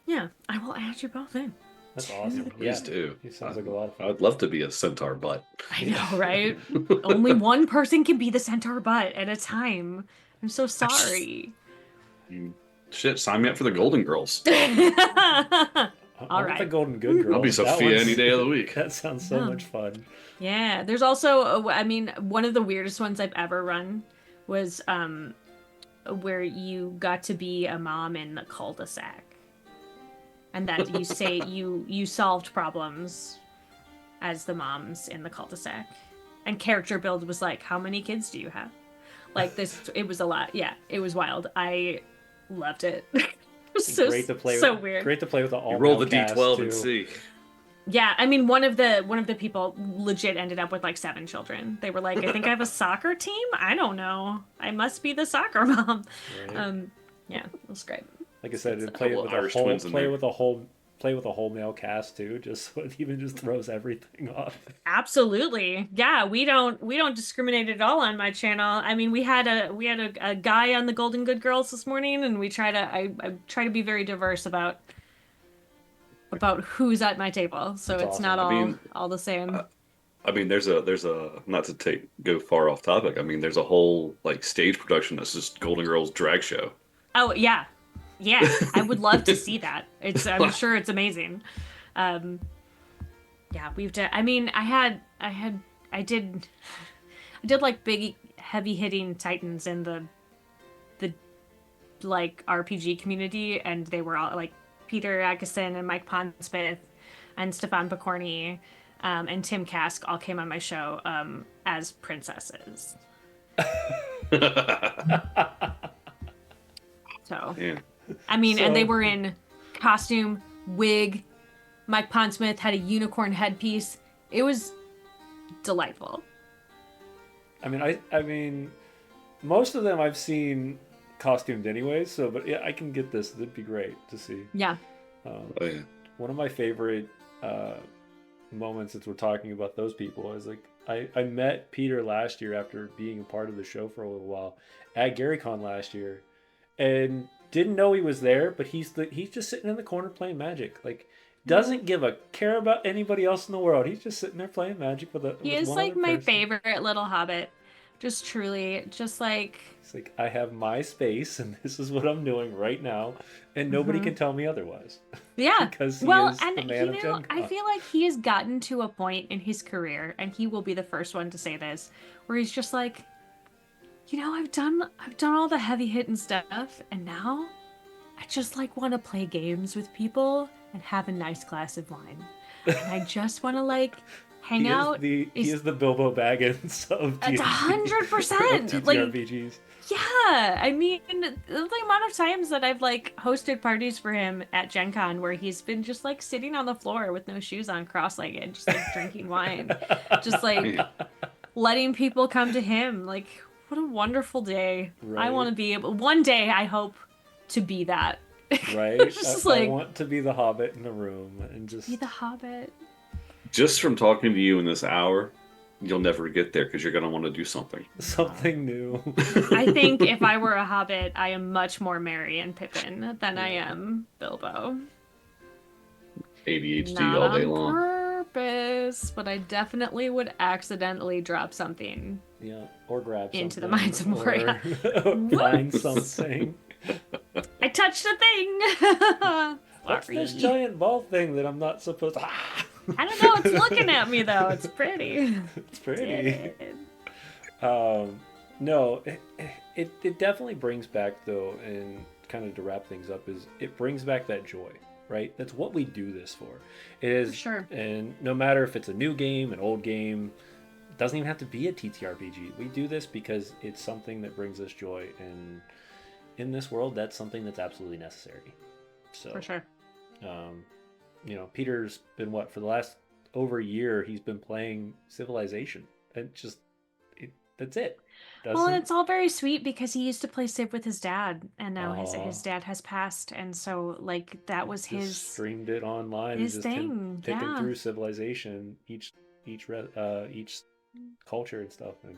yeah, I will add you both in. That's awesome. Please do. It sounds like a lot of fun. I'd love to be a centaur butt. I know, right? Only one person can be the centaur butt at a time. I'm so sorry. Shit, sign me up for the Golden Girls. All right. The Golden Good Girls. I'll be Sophia any day of the week. That sounds so much fun. Yeah, there's also, one of the weirdest ones I've ever run was where you got to be a mom in the cul-de-sac. And that you say you solved problems as the moms in the cul-de-sac. And character build was like, how many kids do you have? Like this, it was a lot. Yeah, it was wild. I loved it. It was great to play so with, weird. Great to play with the all. You roll the D12 and see. Yeah, I mean, one of the people legit ended up with like 7 children. They were like, I think I have a soccer team. I don't know. I must be the soccer mom. Right. Yeah, it was great. Like I said, play with a whole male cast too, just so it even just throws everything off. Absolutely, yeah. We don't discriminate at all on my channel. I mean, we had a guy on the Golden Good Girls this morning, and I try to be very diverse about who's at my table, so That's it's awesome. not all the same. I mean, there's a not to go far off topic. I mean, there's a whole like stage production that's just Golden Girls drag show. Oh yeah. Yeah, I would love to see that. I'm sure it's amazing. Yeah, we've done. I mean, I did like big, heavy hitting titans in the like RPG community, and they were all like Peter Agason and Mike Pondsmith and Stefan Picorni and Tim Kask all came on my show as princesses. So. Yeah. I mean, and they were in costume, wig. Mike Pondsmith had a unicorn headpiece. It was delightful. I mean, most of them I've seen costumed anyways. So, but yeah, I can get this. It'd be great to see. Yeah. One of my favorite moment since we're talking about those people. I was like, I met Peter last year after being a part of the show for a little while at GaryCon last year, and didn't know he was there. But he's just sitting in the corner playing Magic. Like, doesn't give a care about anybody else in the world. He's just sitting there playing Magic with a. He with is one like other my person. favorite little hobbit. Just truly, just like. It's like, I have my space, and this is what I'm doing right now, and nobody can tell me otherwise. Yeah. Because he well, is and the man of you Gen know, I Con. feel like he has gotten to a point in his career, and he will be the first one to say this, where he's just like, you know, I've done all the heavy hitting stuff, and now I just like want to play games with people and have a nice glass of wine. And I just want to like hang out. He is the Bilbo Baggins of It's D&D, 100%. of Like, TTRPGs. yeah, I mean, the amount of times that I've like hosted parties for him at Gen Con where he's been just like sitting on the floor with no shoes on, cross-legged, just like drinking wine, just like letting people come to him. Like, what a wonderful day. Right. I want to be able, one day I hope to be that. Right? Just I like, want to be the hobbit in the room and just be the hobbit. Just from talking to you in this hour, you'll never get there because you're going to want to do something. something new. I think if I were a hobbit, I am much more Merry and Pippin than I am Bilbo. ADHD Not all day on long. purpose, but I definitely would accidentally drop something. Yeah, or grab something. Into the Mines of Moria. Or find something. I touched a thing! What's this Sorry. giant ball thing that I'm not supposed to... I don't know, it's looking at me though. It's pretty. It's pretty. No, it definitely brings back though, and kind of to wrap things up, is it brings back that joy, right? That's what we do this for. It is, For sure. And no matter if it's a new game, an old game, it doesn't even have to be a TTRPG. We do this because it's something that brings us joy, and in this world, that's something that's absolutely necessary. So, For sure. You know, Peter's been for the last over a year, he's been playing Civilization, and just that's it. Well, and it's all very sweet because he used to play Civ with his dad, and now his Aw. dad has passed, and so like that was just his streamed it online. his just him thing, picking yeah. through Civilization, each culture and stuff, and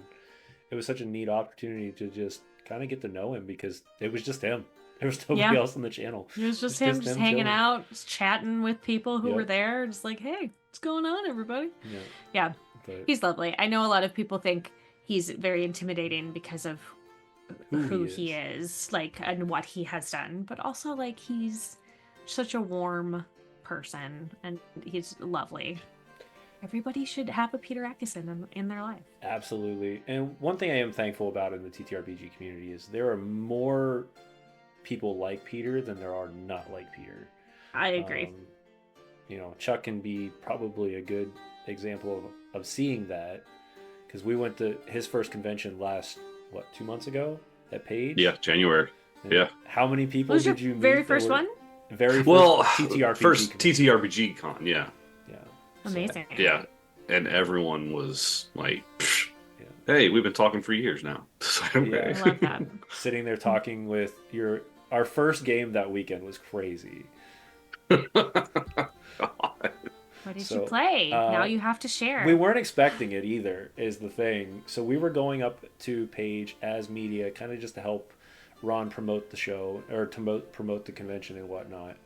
it was such a neat opportunity to just kind of get to know him because it was just him. There was nobody Yeah. else on the channel. It was just It's him just hanging chilling. out, just chatting with people who Yep. were there, just like, hey, what's going on, everybody? Yeah, Yeah, but he's lovely. I know a lot of people think he's very intimidating because of who he is, like, and what he has done, but also like he's such a warm person and he's lovely. Everybody should have a Peter Atkinson in their life. absolutely. And one thing I am thankful about in the TTRPG community is there are more people like Peter than there are not like Peter. I agree. You know, Chuck can be probably a good example of seeing that, because we went to his first convention 2 months ago at Page. Yeah, January. And Yeah. How many people What was did your you meet? very that first were- one? Very first Well, TTRPG. first convention. TTRPG con, yeah. Yeah. Amazing. Yeah. And everyone was like, psh, Yeah. hey, we've been talking for years now. So, okay. I love that. Sitting there talking with our first game that weekend was crazy. What did So, you play? Now you have to share. We weren't expecting it either, is the thing. So we were going up to Page as media, kind of just to help Ron promote the show, or to promote the convention and whatnot.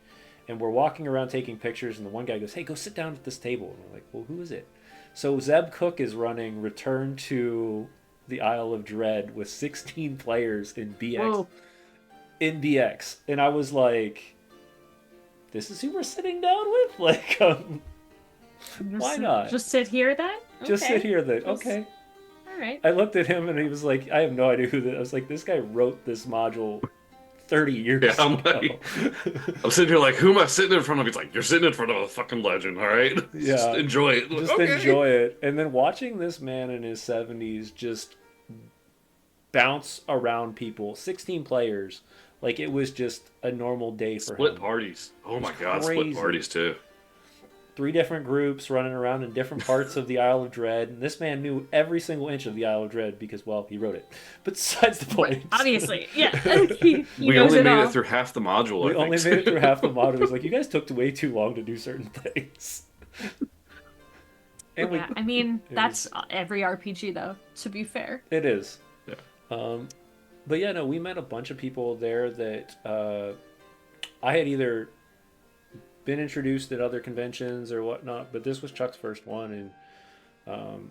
And we're walking around taking pictures, and the one guy goes, hey, go sit down at this table. And we're like, well, who is it? So Zeb Cook is running Return to the Isle of Dread with 16 players in BX. Whoa. In BX. And I was like, this is who we're sitting down with? Like, why not? Just sit here then? Just Okay. sit here then. Just- Okay. All right. I looked at him and he was like, I have no idea who this. I was like, this guy wrote this module 30 years Yeah, I'm ago. like- I'm sitting here like, who am I sitting in front of? He's like, you're sitting in front of a fucking legend, all right? Yeah. Just enjoy it. Just Okay. enjoy it. And then watching this man in his 70s just bounce around people, 16 players, like it was just a normal day for Split him. parties. Oh my It's god, crazy. split parties too. 3 different groups running around in different parts of the Isle of Dread. And this man knew every single inch of the Isle of Dread because, well, he wrote it. But besides the point. Obviously, yeah. he We knows only it made all. it through half the module. We I think. only made it through half the module. It was like, you guys took way too long to do certain things. And Yeah, I mean, it that's was- every RPG though, to be fair. it is. Yeah. But yeah, no, we met a bunch of people there that I had either been introduced at other conventions or whatnot, but this was Chuck's first one, and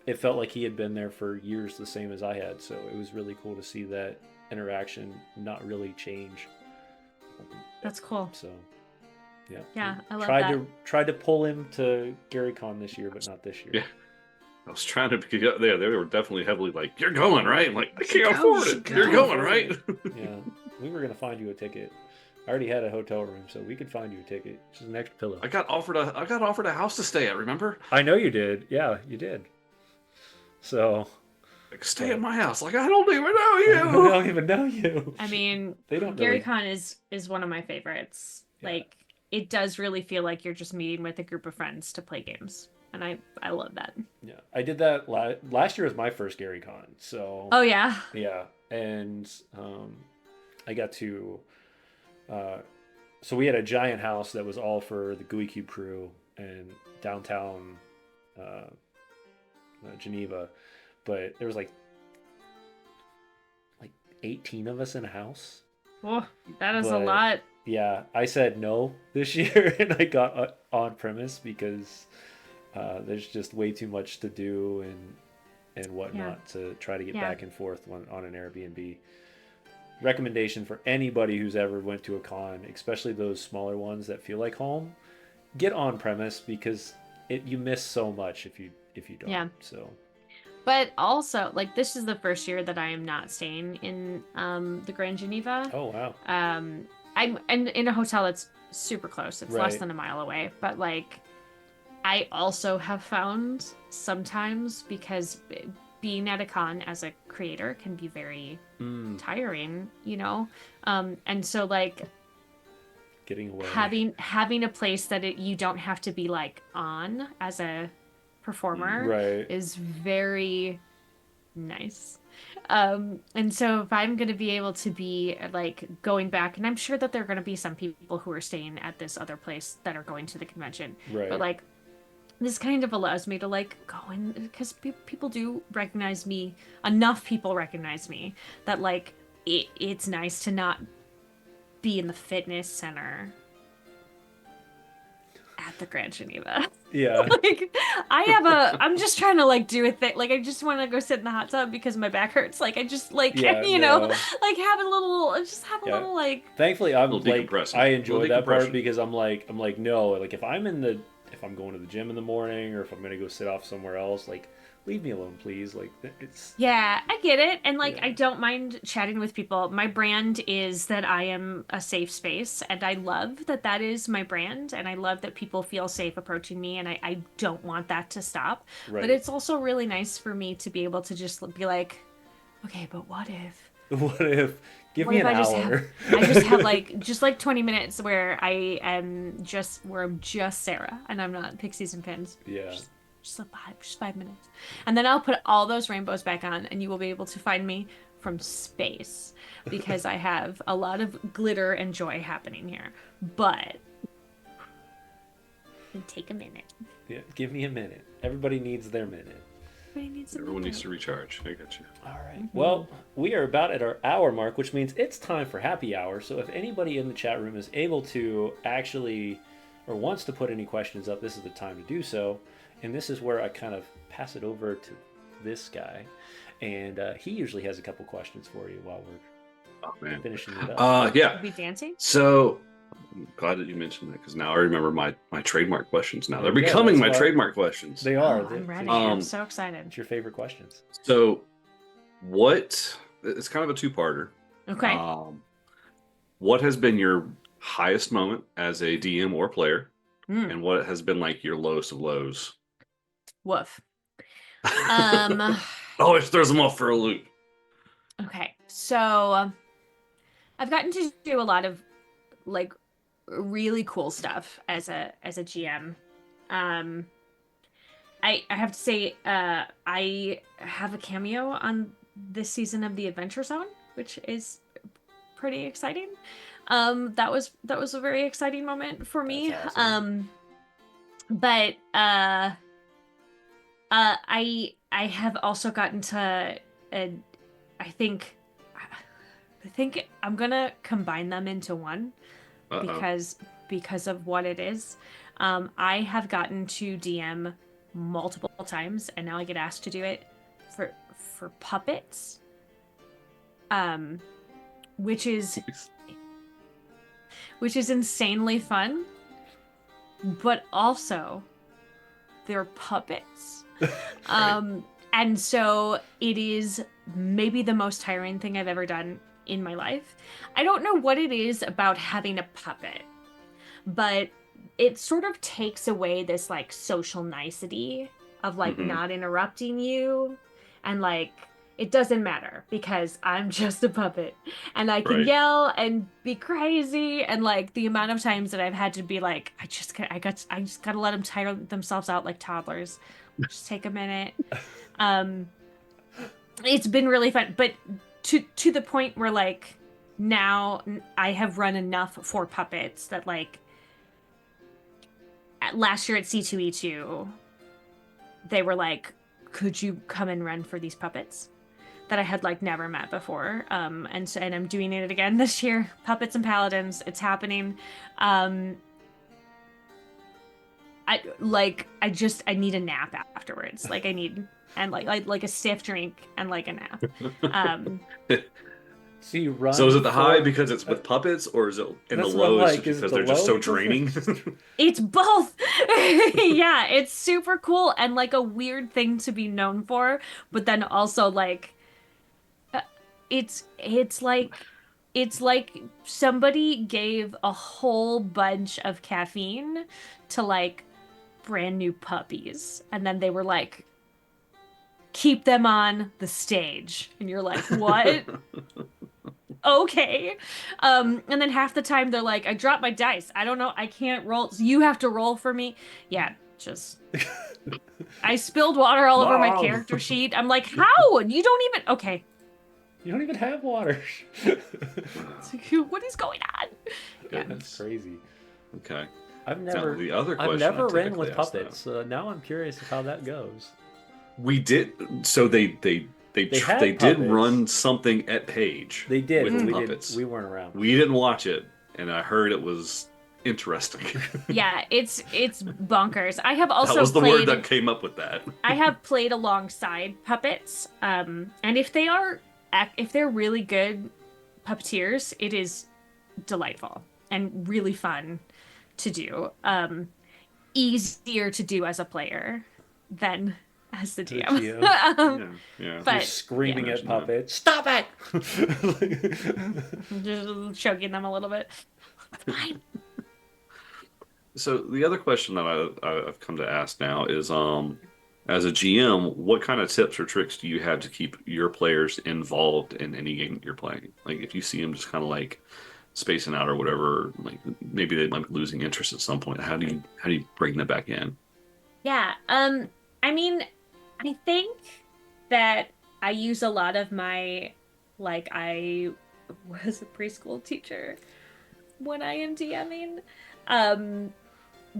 it felt like he had been there for years, the same as I had. So it was really cool to see that interaction not really change. That's cool. So yeah, Yeah, I love tried that. to tried to pull him to GaryCon this year, but not this year. Yeah. I was trying to get there. They were definitely heavily like, "You're going, right?" I'm like, "I can't Go, afford you it. should You're go." going, right?" Yeah, we were gonna find you a ticket. I already had a hotel room, so we could find you a ticket. Just an extra pillow. I got offered a house to stay at. Remember? I know you did. Yeah, you did. So Like, stay at my house. Like, I don't even know I you. don't even know you. I mean, They don't really. GaryCon is one of my favorites. Yeah. Like, it does really feel like you're just meeting with a group of friends to play games, and I love that. Yeah, I did that last year was my first GaryCon. So Oh yeah, yeah, and I got to. So we had a giant house that was all for the GUI Cube crew and downtown Geneva, but there was like 18 of us in a house. oh, that is a But- lot. Yeah, I said no this year, and I got on premise because there's just way too much to do and whatnot to try to get Yeah. back and forth on an Airbnb. Recommendation for anybody who's ever went to a con, especially those smaller ones that feel like home, get on premise because you miss so much if you don't. Yeah. So But also, like, this is the first year that I am not staying in the Grand Geneva. oh wow. I'm in a hotel that's super close. It's less Right. than a mile away. But like, I also have found sometimes because being at a con as a creator can be very tiring, you know. And so like Getting away. having a place that you don't have to be like on as a performer Right. is very nice. And so if I'm going to be able to be like going back, and I'm sure that there are going to be some people who are staying at this other place that are going to the convention, Right. but like this kind of allows me to like go in because people do recognize me. Enough people recognize me that like it's nice to not be in the fitness center at the Grand Geneva. Yeah. Like I'm just trying to like do a thing. Like I just want to go sit in the hot tub because my back hurts. Like I just like Yeah, you know, no. like have a little Yeah. little like Thankfully, I'm Little like decompressing. I enjoy Little that part decompression. because I'm like no, like if I'm going to the gym in the morning or if I'm gonna go sit off somewhere else, like leave me alone, please. Like it's yeah, I get it. And like Yeah. I don't mind chatting with people. My brand is that I am a safe space, and I love that that is my brand, and I love that people feel safe approaching me, and I don't want that to stop. right. But it's also really nice for me to be able to just be like, okay, but what if What if give What me if an I just hour? I just have like 20 minutes where I'm just Sarah and I'm not Pixies and Pins. Yeah. Just 5 minutes. And then I'll put all those rainbows back on and you will be able to find me from space because I have a lot of glitter and joy happening here. But it'll take a minute. Yeah. Give me a minute. Everybody needs their minute. Everybody needs a Everyone minute. needs to recharge. I got you. All right. Well, we are about at our hour mark, which means it's time for happy hour. So if anybody in the chat room is able to actually or wants to put any questions up, this is the time to do so. And this is where I kind of pass it over to this guy. And he usually has a couple questions for you while we're Oh man. finishing it up. Yeah. Are we dancing? So I'm glad that you mentioned that because now I remember my trademark questions. Now they're Yeah, becoming that's my why- trademark questions. They are. Oh, I'm ready. Um, I'm so excited. What's your favorite questions? So, what? It's kind of a two-parter. Okay. What has been your highest moment as a DM or player, Mm. and what has been like your lowest of lows? Woof. Always throws them off for a loop. Okay, so I've gotten to do a lot of like really cool stuff as a GM. I have to say I have a cameo on this season of the Adventure Zone, which is pretty exciting. That was a very exciting moment for me. That's awesome. But I have also gotten to, uh, I think, I think I'm gonna combine them into one Uh-oh. because of what it is. I have gotten to DM multiple times, and now I get asked to do it for puppets, um, which is insanely fun, but also they're puppets. Um, and so it is maybe the most tiring thing I've ever done in my life. I don't know what it is about having a puppet, but it sort of takes away this like social nicety of like Hmm. not interrupting you, and like it doesn't matter because I'm just a puppet and I can Right. yell and be crazy, and like the amount of times that I've had to be like I just got to let them tire themselves out like toddlers. Just take a minute. Um it's been really fun, but to the point where like now I have run enough for puppets that like last year at C2E2, they were like, "Could you come and run for these puppets?" That I had like never met before. And I'm doing it again this year. Puppets and Paladins, it's happening. Um, I need a nap afterwards. Like I need and like a stiff drink and like a nap. Um, So you So is run it the high for. because it's with puppets, or is it in the That's what I'm low is like. just Is it because the they're just low so because draining? it's both. Yeah, it's super cool and like a weird thing to be known for, but then also like uh, it's like somebody gave a whole bunch of caffeine to like brand new puppies, and then they were like, keep them on the stage, and you're like, what? Okay. And then half the time they're like, I dropped my dice, I don't know, I can't roll, so you have to roll for me. Yeah, just I spilled water all over my Mom, character sheet. I'm like, how? You don't even. Okay. you don't even have water. It's like, what is going on? Yeah. That's Goodness. crazy. Okay. I've Now never, the other I've question I never ran typically with ask though. puppets. Now I'm curious of how that goes. We did so They they had did puppets. run something at Page They did, but with Mm. we didn't. puppets. We weren't around. We didn't watch it, and I heard it was interesting. Yeah, it's bonkers. I have That also was the word that played. came up with that. I have played alongside puppets. And if they're really good puppeteers, it is delightful and really fun to do. Easier to do as a player than as the The DM. GM. Yeah, yeah. You're But yeah, screaming at Imagine that. puppets. Stop it! just choking them a little bit. Fine. So the other question that I've come to ask now is, as a GM, what kind of tips or tricks do you have to keep your players involved in any game that you're playing? Like if you see them just kind of like spacing out or whatever, like maybe they might be losing interest at some point. How do you bring them back in? Yeah. I mean, I think that I use a lot of my like I was a preschool teacher when I am DMing. Um,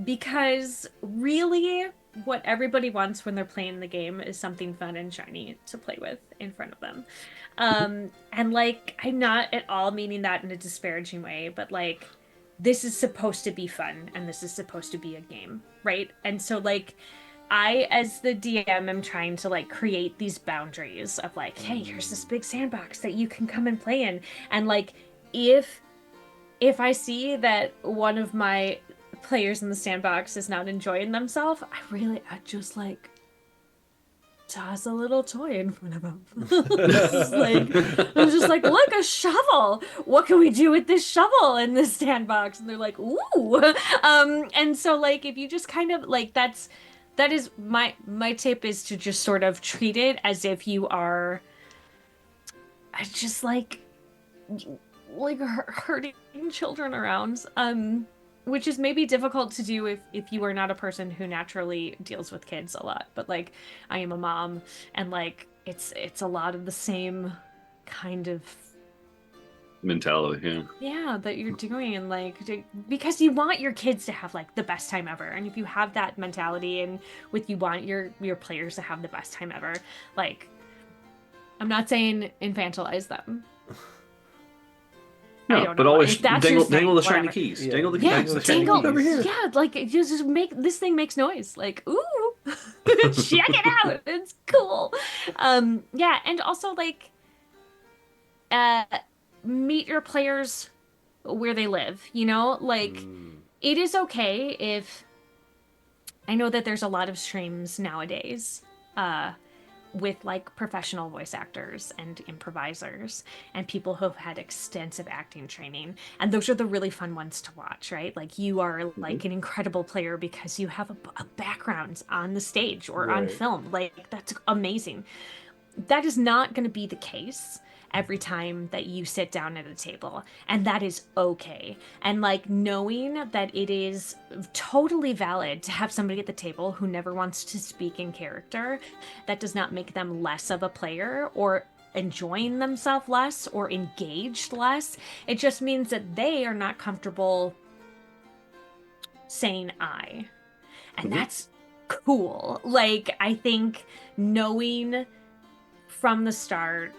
because really what everybody wants when they're playing the game is something fun and shiny to play with in front of them. And like I'm not at all meaning that in a disparaging way, but like this is supposed to be fun and this is supposed to be a game, right? And so like I as the DM am trying to like create these boundaries of like, hey, here's this big sandbox that you can come and play in. And like if I see that one of my players in the sandbox is not enjoying themselves, I just like toss a little toy in front of them. I'm just like, look, a shovel. What can we do with this shovel in this sandbox? And they're like, ooh. And so like if you just kind of like that is my tip is to just sort of treat it as if you are I just like hurting children around, which is maybe difficult to do if you are not a person who naturally deals with kids a lot, but like I am a mom, and like it's a lot of the same kind of mentality. Yeah. Yeah, that you're doing, and like because you want your kids to have like the best time ever. And if you have that mentality and with you want your players to have the best time ever, like I'm not saying infantilize them. I No, don't but know. always If that's your dangle thing, the shiny whatever. keys. Yeah, Dangle the Yeah, keys. dangle the That's right. shiny Look dangle. over keys. here. Yeah, like just make this thing makes noise. Like, ooh, check it out. It's cool. Yeah, and also like uh meet your players where they live, you know? Like Mm, it is okay if I know that there's a lot of streams nowadays uh with like professional voice actors and improvisers and people who've had extensive acting training. And those are the really fun ones to watch, right? Like you are Mhm. like an incredible player because you have a background on the stage or on right. film. Like that's amazing. That is not going to be the case every time that you sit down at a table, and that is okay. And like knowing that it is totally valid to have somebody at the table who never wants to speak in character, that does not make them less of a player or enjoying themselves less or engaged less. It just means that they are not comfortable saying I, and Mhm. that's cool. Like I think knowing from the start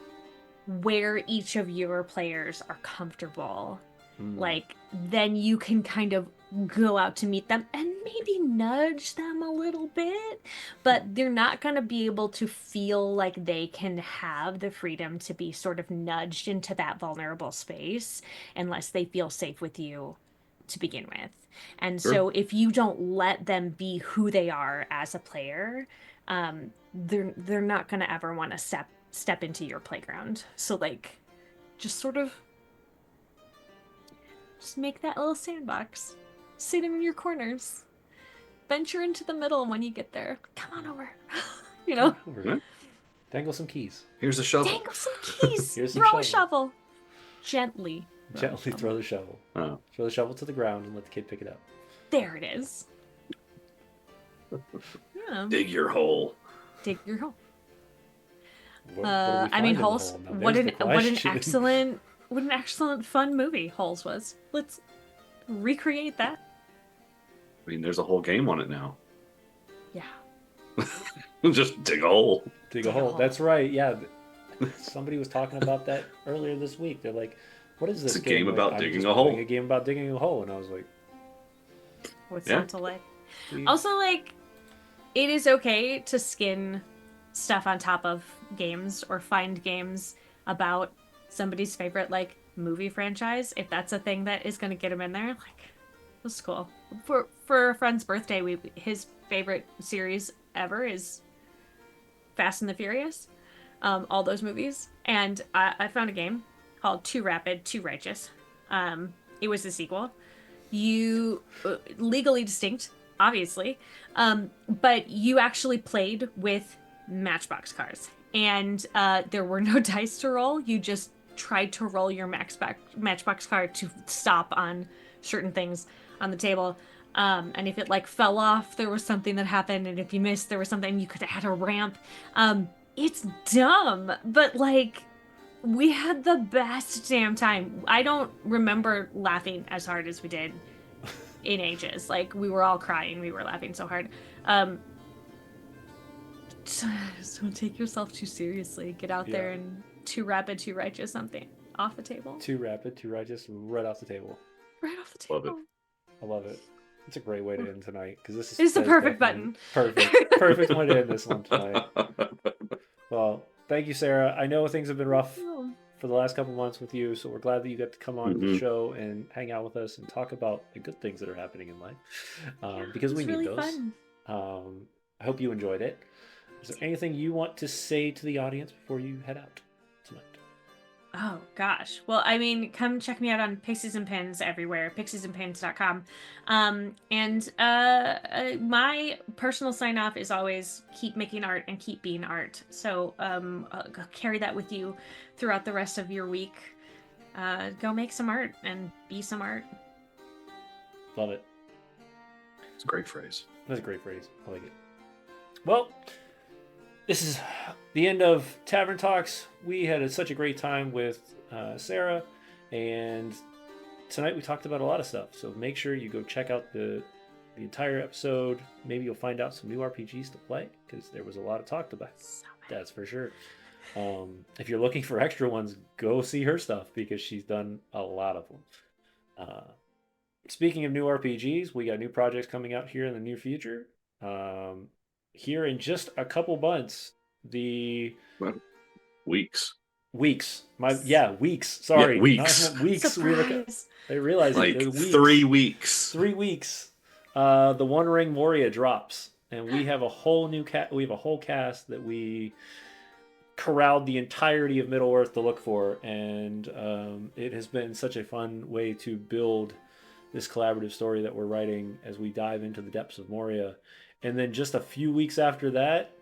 where each of your players are comfortable, Mm, like then you can kind of go out to meet them and maybe nudge them a little bit, but they're not going to be able to feel like they can have the freedom to be sort of nudged into that vulnerable space unless they feel safe with you to begin with. And Sure. so if you don't let them be who they are as a player, they're not going to ever want to step into your playground. So like just sort of just make that little sandbox. Sit in your corners. Venture into the middle when you get there. Come on over. you come know? on over. Yeah. Dangle some keys. Here's a shovel. Dangle some keys. Here's some Throw a shovel. shovel. Gently throw a Gently throw shovel. the shovel. Oh. Throw the shovel to the ground and let the kid pick it up. There it is. Yeah. Dig your hole. Dig your hole. What do we I find mean in the Holes. hole? Now What there's an the what an question. excellent fun movie Holes was. Let's recreate that. I mean, there's a whole game on it now. Yeah. Just dig a hole. Dig a Dig a hole. hole. That's right. Yeah. Somebody was talking about that earlier this week. They're like, "What is It's this a game Like, about I'm digging just a playing hole. a game about digging a hole, and I was like, What's Yeah. not to like? we, Also, like, it is okay to skin stuff on top of games or find games about somebody's favorite, like, movie franchise. If that's a thing that is going to get him in there, like, that's cool. For a friend's birthday, his favorite series ever is Fast and the Furious, all those movies. And I found a game called Too Rapid, Too Righteous. It was the sequel. You legally distinct, obviously, but you actually played with Matchbox cars, and there were no dice to roll. You just tried to roll your Matchbox card to stop on certain things on the table. And if it like fell off, there was something that happened, and if you missed, there was something you could add a ramp. It's dumb, but like we had the best damn time. I don't remember laughing as hard as we did in ages. Like we were all crying. We were laughing so hard. Um, just don't take yourself too seriously. Get out yeah, there and too rapid, too righteous something off the table. too rapid, too righteous, right off the table." Right off the Love it. table. I love it. It's a great way to end tonight because this is It's the that is perfect definitely button. perfect way to end this one tonight. Well, thank you, Sarah. I know things have been rough for the last couple months with you, so we're glad that you got to come on the Mhm. show and hang out with us and talk about the good things that are happening in life, Yeah, because it we was need really those. fun. I hope you enjoyed it. Is there anything you want to say to the audience before you head out tonight? Oh gosh. Well, I mean, come check me out on Pixies and Pins everywhere, pixiesandpins.com. My personal sign off is always keep making art and keep being art. So carry that with you throughout the rest of your week. Go make some art and be some art. Love it. It's a great phrase. That's a great phrase. I like it. Well, this is the end of Tavern Talks. We had such a great time with Sarah And tonight we talked about a lot of stuff. So make sure you go check out the entire episode. Maybe you'll find out some new RPGs to play because there was a lot of talked about. That's for sure. If you're looking for extra ones, go see her stuff because she's done a lot of them. Speaking of new RPGs, we got new projects coming out here in the near future. Here in just a couple months, the Well, weeks. weeks. Weeks. Sorry, Yeah, weeks. not weeks. Surprise. I realized Like it. Weeks. 3 weeks. 3 weeks. The One Ring Moria drops, and we have a whole new We have a whole cast that we corralled the entirety of Middle Earth to look for, and it has been such a fun way to build this collaborative story that we're writing as we dive into the depths of Moria. And then just a few weeks after that,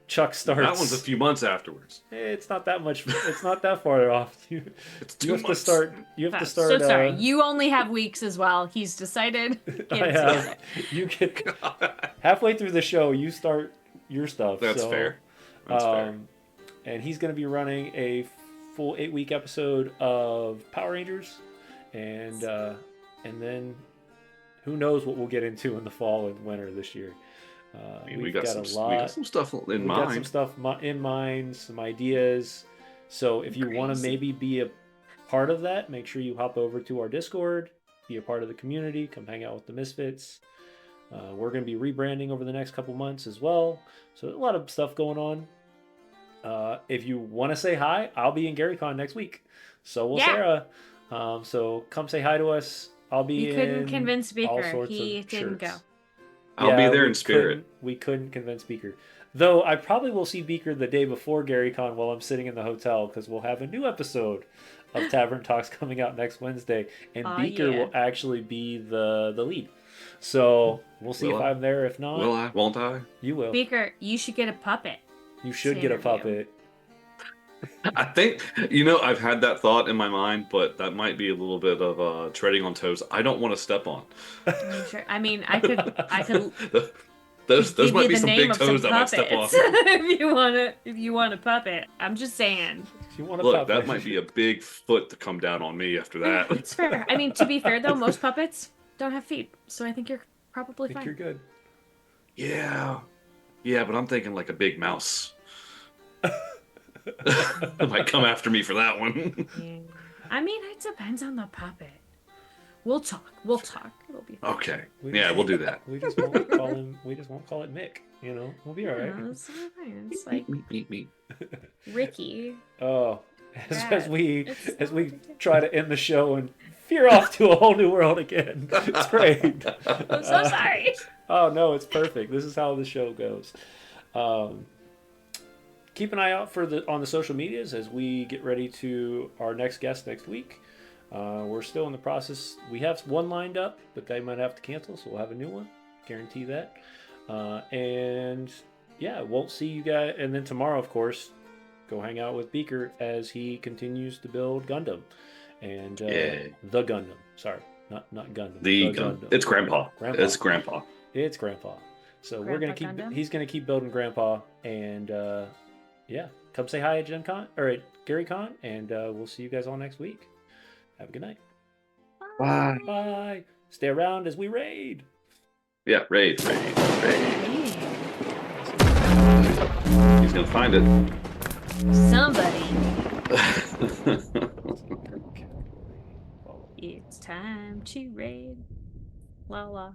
Chuck starts. That one's a few months afterwards. It's not that much. It's not that far off. It's You 2 have to months. start. You have to start. So sorry. You only have weeks as well. He's decided. I have. You get halfway through the show. You start your stuff. That's so, fair. That's fair. And he's going to be running a full 8-week episode of Power Rangers, and then who knows what we'll get into in the fall and winter this year. I mean, we got some stuff in We got some mind. stuff in mind, some ideas. So if you want to maybe be a part of that, make sure you hop over to our Discord, be a part of the community, come hang out with the Misfits. We're going to be rebranding over the next couple months as well. So a lot of stuff going on. If you want to say hi, I'll be in GaryCon next week. So will Sarah. So come say hi to us. I'll be You couldn't convince all Beaker. sorts He of didn't shirts. go. I'll be there in spirit. We couldn't convince Beaker. Though I probably will see Beaker the day before GaryCon while I'm sitting in the hotel because we'll have a new episode of Tavern Talks coming out next Wednesday. And Beaker will actually be the lead. So we'll see if I'm there. If not, will I? Won't I? You will. Beaker, you should get a puppet. You should get a puppet. I think, I've had that thought in my mind, but that might be a little bit of treading on toes I don't want to step on. Sure. I mean, I could those give might you be the some name big of some toes I might step on. puppets if you want a puppet. I'm just saying. If you want a Look, puppet. that might be a big foot to come down on me after that. It's fair. I mean, to be fair though, most puppets don't have feet, so I think you're probably fine. You're good. Yeah, but I'm thinking like a big mouse. They might come after me for that one. Yeah. I mean, it depends on the puppet. We'll talk. It'll be fine. Okay. We'll do that. We just won't call him. We just won't call it Mick. We'll be all right. No, it's fine. It's like Me. Ricky. Oh, as we It's try to end the show and veer off to a whole new world again. It's great. I'm so sorry. Oh no, it's perfect. This is how the show goes. Keep an eye out on the social medias as we get ready to our next guest next week. We're still in the process. We have one lined up, but they might have to cancel, so we'll have a new one. Guarantee that. And yeah, won't see you guys. And then tomorrow, of course, go hang out with Beaker as he continues to build Gundam. And the Gundam. Sorry, not Gundam. The Gundam. It's Grandpa. It's Grandpa. It's Grandpa. So Grandpa he's gonna keep building Grandpa, and come say hi at Gen Con or at GaryCon, and we'll see you guys all next week. Have a good night. Bye. Bye. Stay around as we raid. Yeah, raid. He's gonna find it. Somebody. It's time to raid. La la.